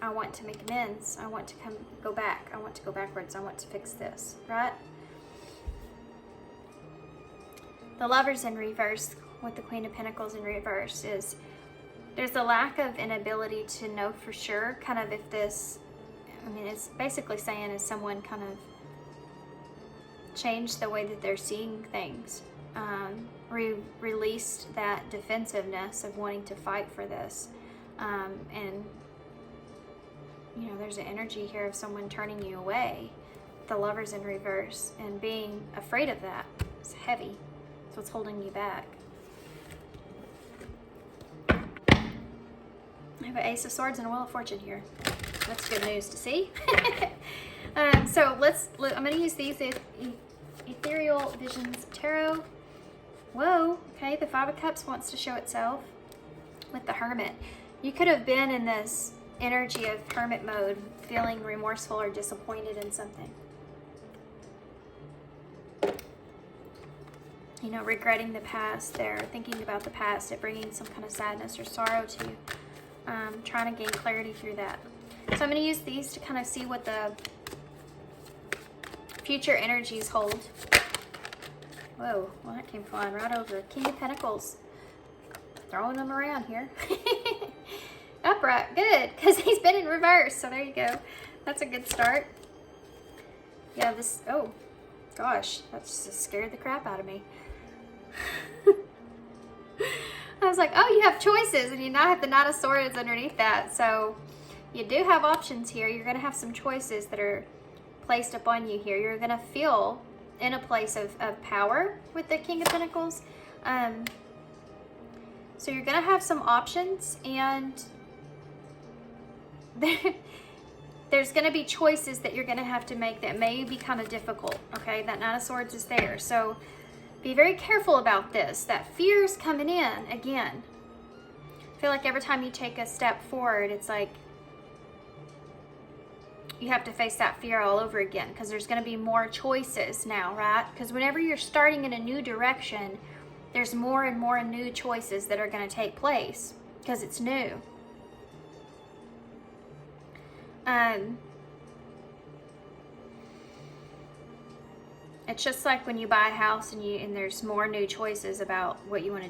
I want to make amends. I want to go back. I want to go backwards. I want to fix this, right? The Lovers in reverse with the Queen of Pentacles in reverse is there's a lack of inability to know for sure kind of if this, I mean, it's basically saying is someone kind of changed the way that they're seeing things, released that defensiveness of wanting to fight for this, and you know, there's an energy here of someone turning you away, the Lovers in reverse, and being afraid of that. It's heavy. It's what's holding you back. I have an Ace of Swords and a Wheel of Fortune here. That's good news to see. So I'm going to use these Ethereal Visions Tarot. Whoa, okay, the Five of Cups wants to show itself with the Hermit. You could have been in this energy of hermit mode, feeling remorseful or disappointed in something. You know, regretting the past there, thinking about the past, it bringing some kind of sadness or sorrow to you. Trying to gain clarity through that. So I'm going to use these to kind of see what the future energies hold. Whoa, well that came flying right over. King of Pentacles. Throwing them around here. Upright, good, because he's been in reverse, so there you go. That's a good start. Yeah, this, oh gosh, that just scared the crap out of me. I was like, oh, you have choices, and you now have the Knight of Swords underneath that, so you do have options here. You're going to have some choices that are placed upon you here. You're going to feel in a place of power with the King of Pentacles. So you're going to have some options, and there's going to be choices that you're going to have to make that may be kind of difficult, okay? That Knight of Swords is there, so be very careful about this. That fear's coming in again. I feel like every time you take a step forward, it's like you have to face that fear all over again, because there's going to be more choices now, right? Because whenever you're starting in a new direction, there's more and more new choices that are going to take place because it's new. It's just like when you buy a house and there's more new choices about what you want to,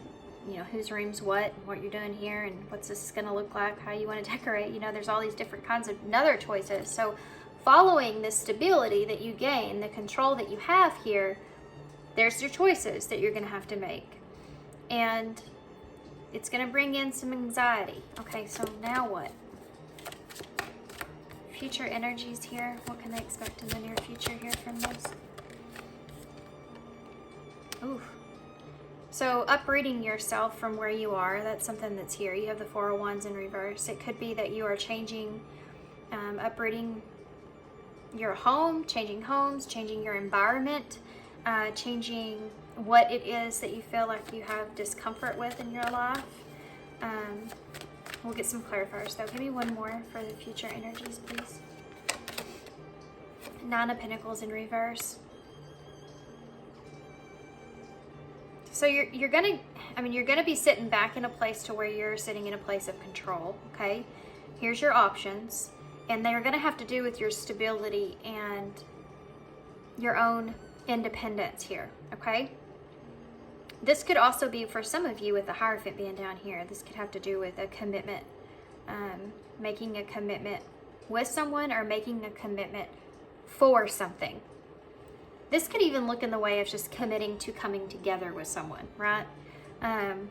you know, whose room's what you're doing here, and what's this going to look like, how you want to decorate. You know, there's all these different kinds of other choices. So following the stability that you gain, the control that you have here, there's your choices that you're going to have to make. And it's going to bring in some anxiety. Okay, so now what? Future energies here. What can they expect in the near future here from this? Ooh. So uprooting yourself from where you are, that's something that's here. You have the Four of Wands in reverse. It could be that you are changing, uprooting your home, changing homes, changing your environment, changing what it is that you feel like you have discomfort with in your life. We'll get some clarifiers though. Give me one more for the future energies, please. Nine of Pentacles in reverse. So you're gonna be sitting back in a place to where you're sitting in a place of control, okay? Here's your options, and they're gonna have to do with your stability and your own independence here, okay? This could also be for some of you with the Hierophant being down here. This could have to do with a commitment, making a commitment with someone or making a commitment for something. This could even look in the way of just committing to coming together with someone, right? And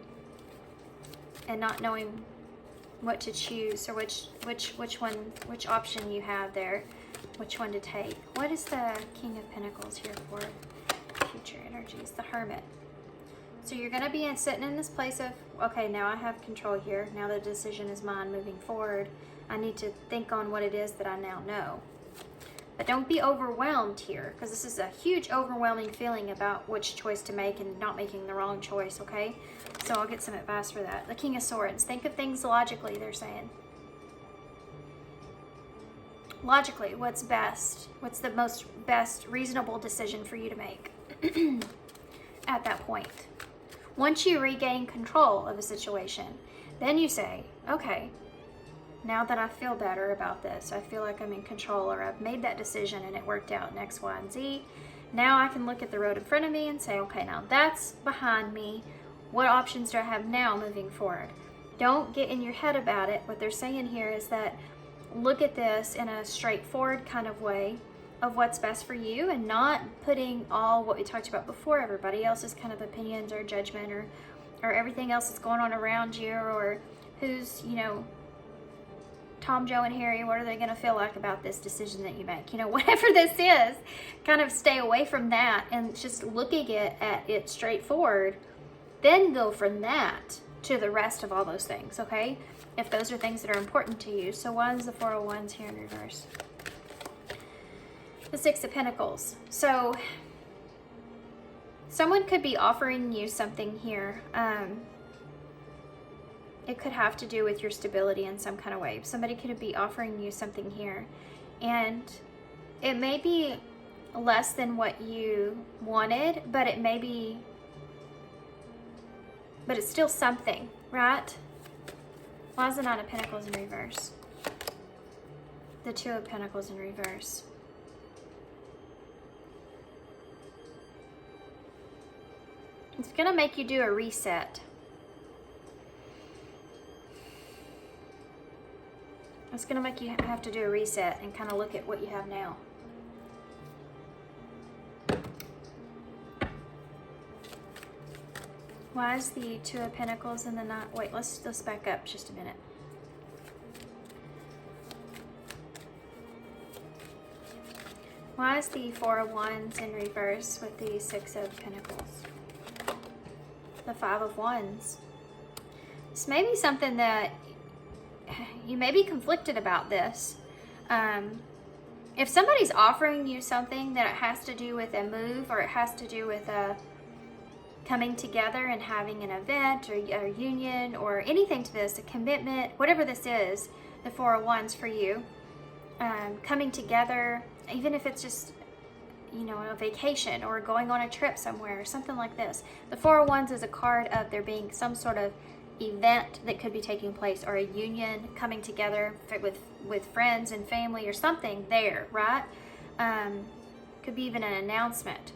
not knowing what to choose or which option you have there, which one to take. What is the King of Pentacles here for future energies? The Hermit. So you're going to be sitting in this place of, okay, now I have control here. Now the decision is mine moving forward. I need to think on what it is that I now know. But don't be overwhelmed here, because this is a huge overwhelming feeling about which choice to make and not making the wrong choice, okay? So I'll get some advice for that. The King of Swords. Think of things logically, they're saying. Logically, what's best? What's the most best reasonable decision for you to make at that point? Once you regain control of a situation, then you say, okay, Now that I feel better about this, I feel like I'm in control, or I've made that decision and it worked out in X, Y, and Z. Now I can look at the road in front of me and say, okay, now that's behind me. What options do I have now moving forward? Don't get in your head about it. What they're saying here is that look at this in a straightforward kind of way of what's best for you, and not putting all what we talked about before, everybody else's kind of opinions or judgment, or everything else that's going on around you, or who's, you know, Tom, Joe, and Harry, what are they going to feel like about this decision that you make? You know, whatever this is, kind of stay away from that and just looking at it straightforward. Then go from that to the rest of all those things, okay? If those are things that are important to you. So why is the Four of Wands here in reverse? The Six of Pentacles. So someone could be offering you something here. It could have to do with your stability in some kind of way. Somebody could be offering you something here, and it may be less than what you wanted, but it may be, but it's still something, right? Why is the Nine of Pentacles in reverse? The Two of Pentacles in reverse. It's gonna make you do a reset. It's going to make you have to do a reset and kind of look at what you have now. Why is the Two of Pentacles in the Nine? Wait, let's back up just a minute. Why is the Four of Wands in reverse with the Six of Pentacles? The Five of Wands. This may be something that you may be conflicted about this. If somebody's offering you something that it has to do with a move, or it has to do with a coming together and having an event or a union or anything to this, a commitment, whatever this is, the Four of Wands for you, coming together, even if it's just, you know, a vacation or going on a trip somewhere or something like this. The Four of Wands is a card of there being some sort of event that could be taking place, or a union coming together with friends and family or something there, right? Could be even an announcement.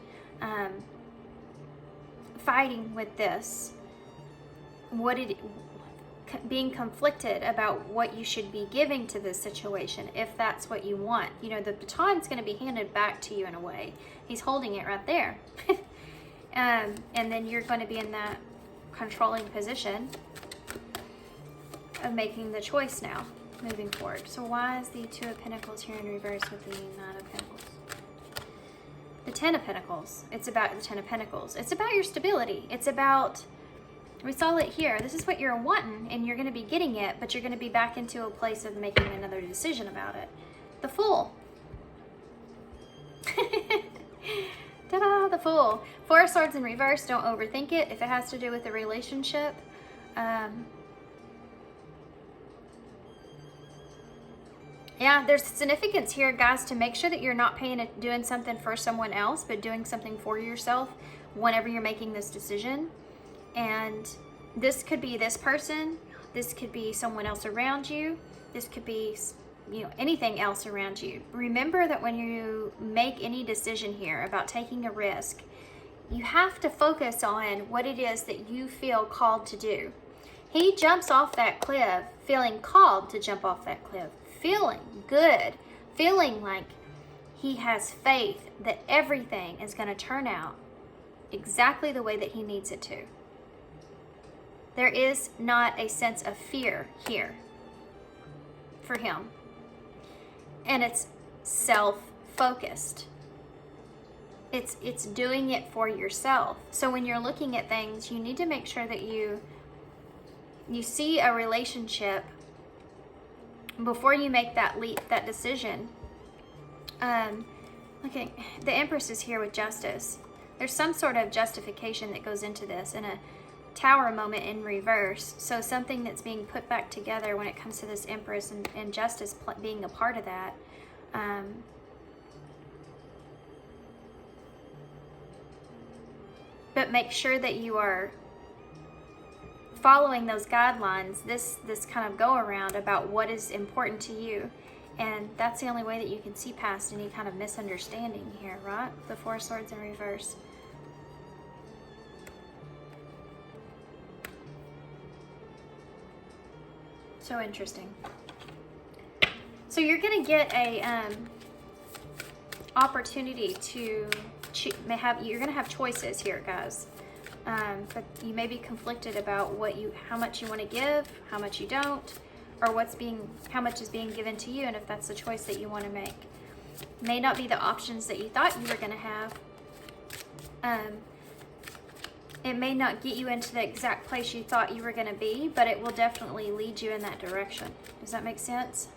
Fighting with this, being conflicted about what you should be giving to this situation, if that's what you want. You know, the baton's going to be handed back to you in a way. He's holding it right there. And then you're going to be in that controlling position of making the choice now, moving forward. So why is the Two of Pentacles here in reverse with the Nine of Pentacles? The Ten of Pentacles. It's about the Ten of Pentacles. It's about your stability. It's about, we saw it here. This is what you're wanting, and you're going to be getting it, but you're going to be back into a place of making another decision about it. The Fool. Ta-da, the Fool. Four of Swords in reverse. Don't overthink it. If it has to do with a relationship, yeah, there's significance here, guys, to make sure that you're not doing something for someone else, but doing something for yourself whenever you're making this decision. And this could be this person. This could be someone else around you. This could be, you know, anything else around you. Remember that when you make any decision here about taking a risk, you have to focus on what it is that you feel called to do. He jumps off that cliff feeling called to jump off that cliff, feeling good, feeling like he has faith that everything is going to turn out exactly the way that he needs it to. There is not a sense of fear here for him. And it's self-focused. It's doing it for yourself. So when you're looking at things, you need to make sure that you see a relationship before you make that leap, that decision. Okay, the Empress is here with Justice. There's some sort of justification that goes into this, and a Tower moment in reverse. So something that's being put back together when it comes to this Empress, and Justice being a part of that. But make sure that you are following those guidelines, this kind of go around about what is important to you. And that's the only way that you can see past any kind of misunderstanding here, right? The Four of Swords in reverse. So interesting. So you're going to get a opportunity to you're going to have choices here, guys. But you may be conflicted about how much you want to give, how much you don't, or how much is being given to you, and if that's the choice that you want to make. May not be the options that you thought you were going to have. It may not get you into the exact place you thought you were going to be, but it will definitely lead you in that direction. Does that make sense?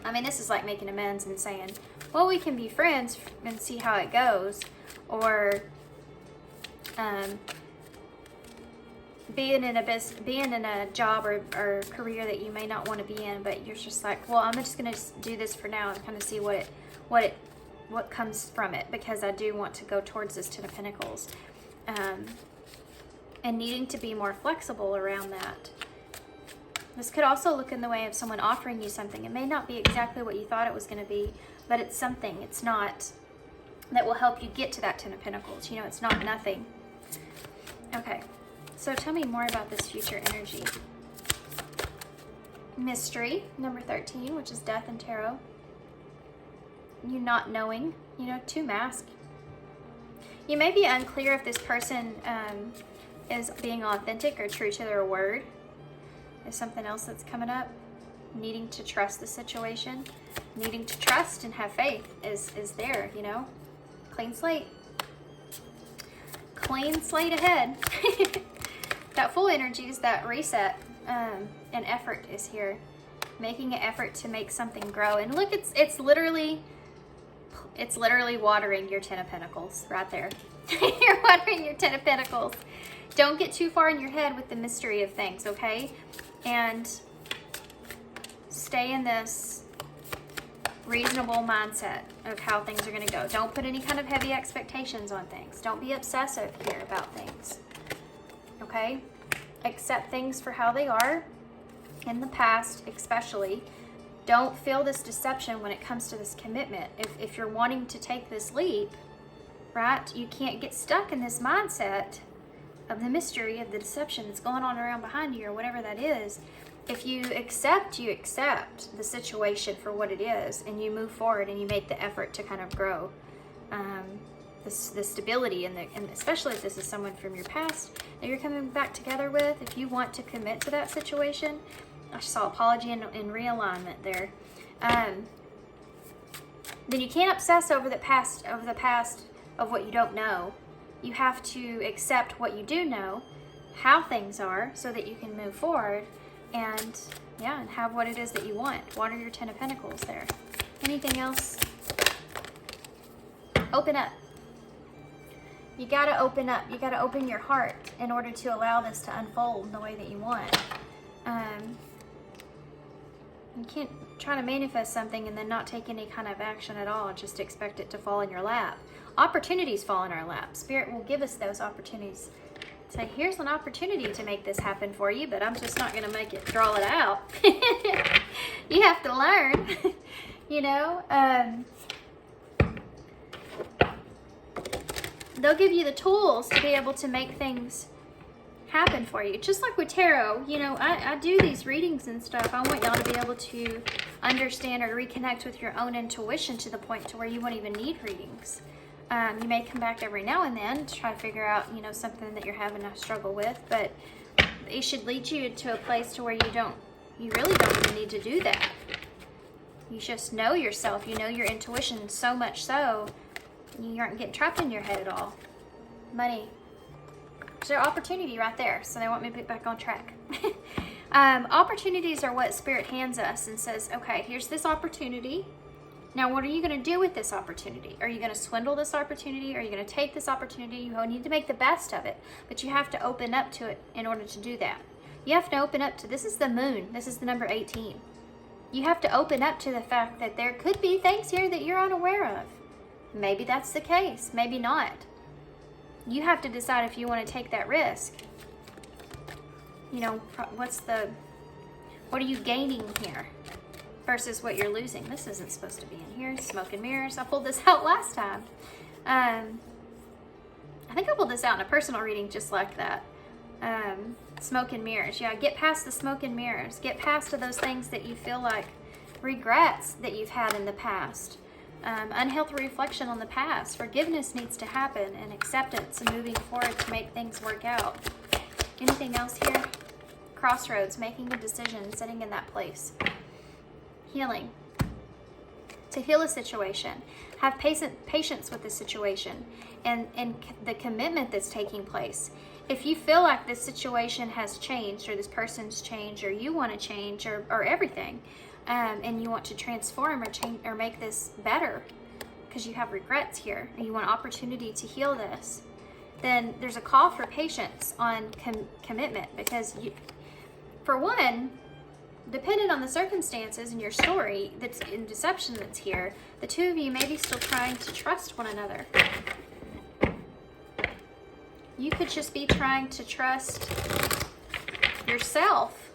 I mean, this is like making amends and saying, well, we can be friends and see how it goes, or being in a job or career that you may not want to be in, but you're just like, well, I'm just going to do this for now and kind of see what comes from it, because I do want to go towards this Ten of Pentacles, and needing to be more flexible around that. This could also look in the way of someone offering you something. It may not be exactly what you thought it was going to be, but it's something. It's not that will help you get to that Ten of Pentacles. You know, it's not nothing. Okay, so tell me more about this future energy. Mystery, number 13, which is death and tarot. You not knowing, you know, two masks. You may be unclear if this person is being authentic or true to their word. Is something else that's coming up. Needing to trust the situation. Needing to trust and have faith is there, you know. Clean slate. Clean slate ahead. That full energy is that reset, and effort is here. Making an effort to make something grow. And look, it's literally watering your Ten of Pentacles right there. You're watering your Ten of Pentacles. Don't get too far in your head with the mystery of things, okay? And stay in this reasonable mindset of how things are going to go. Don't put any kind of heavy expectations on things. Don't be obsessive here about things, okay? Accept things for how they are, in the past especially. Don't feel this deception when it comes to this commitment. If you're wanting to take this leap, right, you can't get stuck in this mindset of the mystery of the deception that's going on around behind you, or whatever that is. If you accept the situation for what it is, and you move forward and you make the effort to kind of grow the stability, and especially if this is someone from your past that you're coming back together with, if you want to commit to that situation. I saw apology and realignment there. Then you can't obsess over the past of what you don't know. You have to accept what you do know, how things are, so that you can move forward and have what it is that you want. Water your Ten of Pentacles there. Anything else? Open up. You gotta open up. You gotta open your heart in order to allow this to unfold in the way that you want. You can't try to manifest something and then not take any kind of action at all, just expect it to fall in your lap. Opportunities fall in our lap. Spirit will give us those opportunities. Say, here's an opportunity to make this happen for you, but I'm just not going to make it, draw it out. You have to learn, you know. They'll give you the tools to be able to make things happen for you. Just like with tarot, you know, I do these readings and stuff. I want y'all to be able to understand or reconnect with your own intuition to the point to where you won't even need readings. You may come back every now and then to try to figure out, you know, something that you're having a struggle with, but it should lead you to a place to where you really don't even need to do that. You just know yourself, you know your intuition so much so you aren't getting trapped in your head at all. Money. There's their opportunity right there, so they want me to get back on track. Opportunities are what Spirit hands us and says, okay, here's this opportunity. Now, what are you going to do with this opportunity? Are you going to swindle this opportunity? Are you going to take this opportunity? You need to make the best of it, but you have to open up to it in order to do that. You have to open up to, this is the moon. This is the number 18. You have to open up to the fact that there could be things here that you're unaware of. Maybe that's the case. Maybe not. You have to decide if you want to take that risk. You know, what are you gaining here versus what you're losing? This isn't supposed to be in here. Smoke and mirrors. I pulled this out last time. I think I pulled this out in a personal reading just like that. Smoke and mirrors. Yeah, get past the smoke and mirrors. Get past to those things that you feel like regrets that you've had in the past. Unhealthy reflection on the past. Forgiveness needs to happen, and acceptance and moving forward to make things work out. Anything else here? Crossroads, making a decision, sitting in that place. Healing. To heal a situation. Have patience with the situation and the commitment that's taking place. If you feel like this situation has changed, or this person's changed, or you want to change, or everything, and you want to transform or change or make this better because you have regrets here and you want opportunity to heal this, then there's a call for patience on commitment, because you, for one, depending on the circumstances and your story that's in deception that's here, the two of you may be still trying to trust one another. You could just be trying to trust yourself,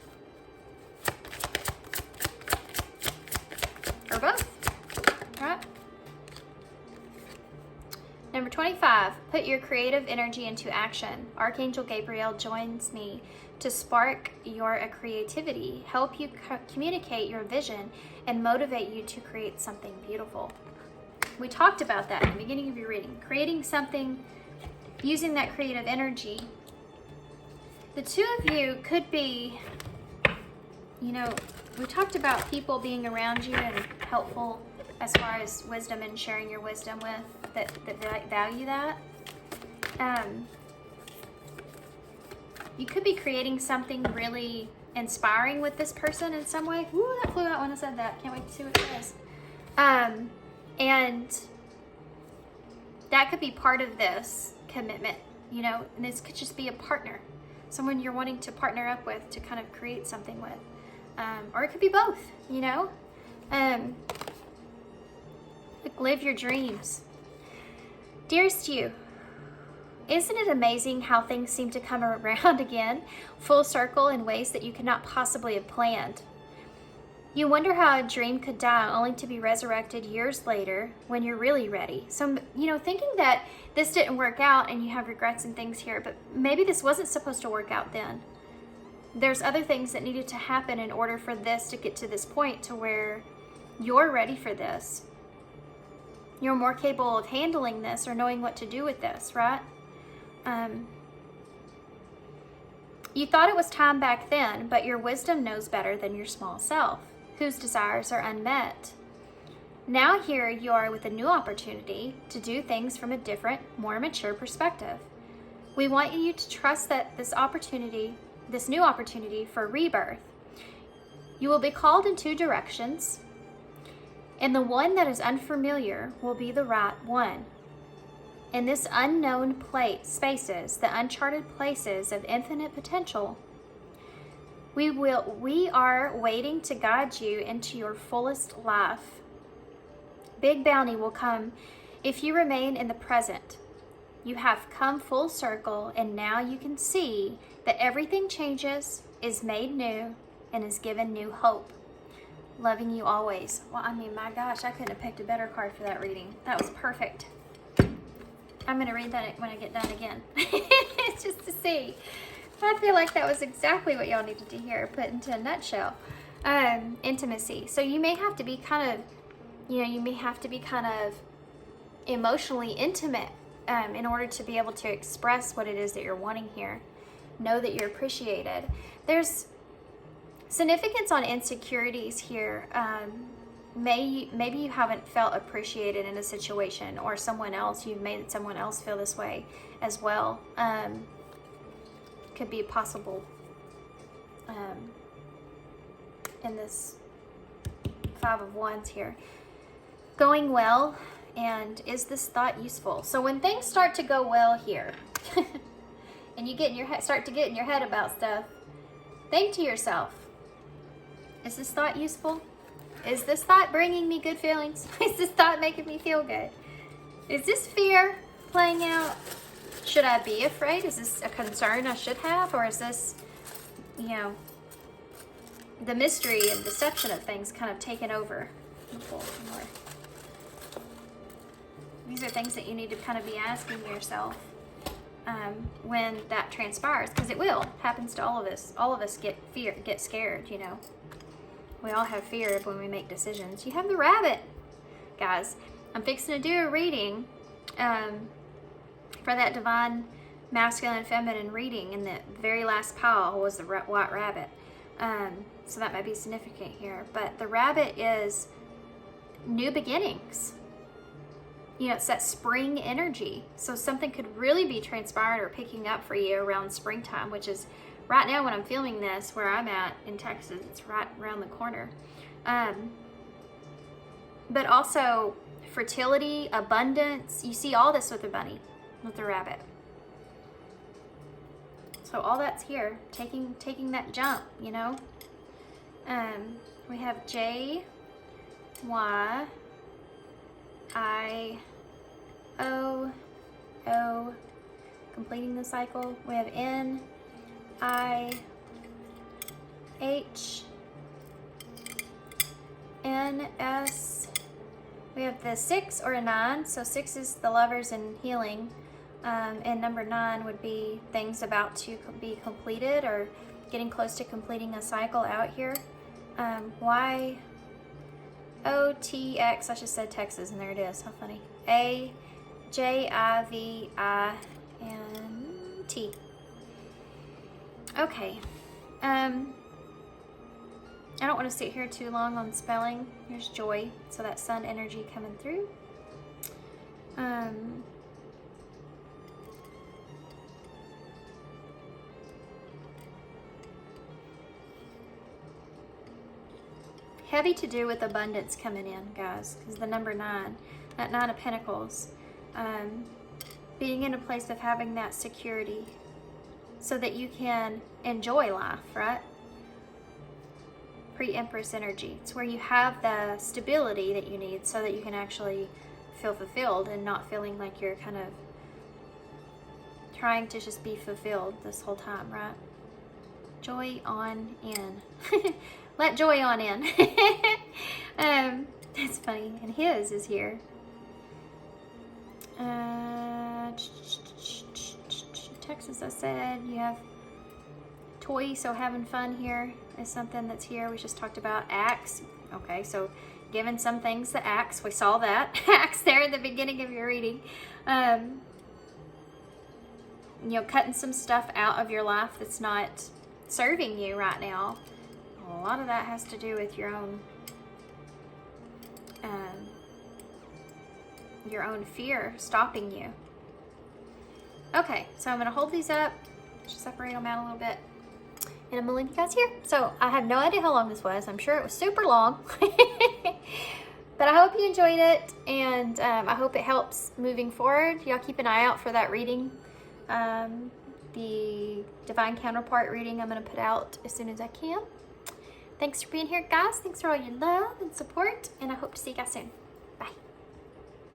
or both, right? Number 25, put your creative energy into action. Archangel Gabriel joins me to spark your creativity, help you communicate your vision, and motivate you to create something beautiful. We talked about that in the beginning of your reading. Creating something, using that creative energy. The two of you could be, you know, we talked about people being around you and helpful as far as wisdom and sharing your wisdom with, that value that. You could be creating something really inspiring with this person in some way. Ooh, that flew out when I said that. Can't wait to see what it is. And that could be part of this commitment, you know, and this could just be a partner, someone you're wanting to partner up with to kind of create something with. Or it could be both, you know. Like, live your dreams. Dearest you, isn't it amazing how things seem to come around again, full circle in ways that you could not possibly have planned? You wonder how a dream could die only to be resurrected years later when you're really ready. So, you know, thinking that this didn't work out and you have regrets and things here, but maybe this wasn't supposed to work out then. There's other things that needed to happen in order for this to get to this point to where you're ready for this. You're more capable of handling this or knowing what to do with this, right? You thought it was time back then, but your wisdom knows better than your small self, whose desires are unmet. Now here you are with a new opportunity to do things from a different, more mature perspective. We want you to trust that this new opportunity for rebirth, you will be called in two directions, and the one that is unfamiliar will be the right one. In this unknown spaces, the uncharted places of infinite potential, we are waiting to guide you into your fullest life. Big bounty will come if you remain in the present. You have come full circle, and now you can see that everything changes, is made new, and is given new hope. Loving you always. Well, I mean, my gosh, I couldn't have picked a better card for that reading. That was perfect. I'm going to read that when I get done again. Just to see. I feel like that was exactly what y'all needed to hear, put into a nutshell. Intimacy. So you may have to be kind of, emotionally intimate in order to be able to express what it is that you're wanting here. Know that you're appreciated. There's significance on insecurities here. Maybe you haven't felt appreciated in a situation, or you've made someone else feel this way as well. Could be possible in this Five of Wands here. Going well, and is this thought useful? So when things start to go well here, and you start to get in your head about stuff, think to yourself, is this thought useful? Is this thought bringing me good feelings? Is this thought making me feel good? Is this fear playing out? Should I be afraid? Is this a concern I should have? Or is this, you know, the mystery and deception of things kind of taken over? Pull some more. These are things that you need to kind of be asking yourself when that transpires, because it will. It happens to all of us. All of us get scared, you know. We all have fear when we make decisions. You have the rabbit, guys. I'm fixing to do a reading for that divine masculine feminine reading, and the very last pile was the white rabbit. So that might be significant here. But the rabbit is new beginnings. You know, it's that spring energy. So something could really be transpiring or picking up for you around springtime, which is right now when I'm filming this, where I'm at in Texas. It's right around the corner. But also fertility, abundance. You see all this with the bunny, with the rabbit. So all that's here, taking that jump, you know. We have J, Y, I, O, O, completing the cycle. We have N, I, H, N, S. We have the 6 or a 9. So 6 is the lovers and healing. And number 9 would be things about to be completed or getting close to completing a cycle out here. Y, O, T, X. I just said Texas, and there it is. How funny. A, J, I, V, I, and T. Okay. I don't want to sit here too long on spelling. Here's joy. So that sun energy coming through. Heavy to do with abundance coming in, guys, because the number 9, that 9 of Pentacles, being in a place of having that security so that you can enjoy life, right? Pre-Empress energy. It's where you have the stability that you need so that you can actually feel fulfilled and not feeling like you're kind of trying to just be fulfilled this whole time, right? Joy on in. Let joy on in. That's funny. And his is here. Texas, I said. You have toy, so having fun here is something that's here. We just talked about axe. Okay, so giving some things the axe. We saw that axe there at the beginning of your reading. You know, cutting some stuff out of your life that's not serving you right now. A lot of that has to do with your own fear stopping you. Okay, so I'm going to hold these up, just separate them out a little bit, and I'm going to leave you guys here. So I have no idea how long this was. I'm sure it was super long, but I hope you enjoyed it, and I hope it helps moving forward. Y'all keep an eye out for that reading. The Divine Counterpart reading I'm going to put out as soon as I can. Thanks for being here, guys. Thanks for all your love and support, and I hope to see you guys soon.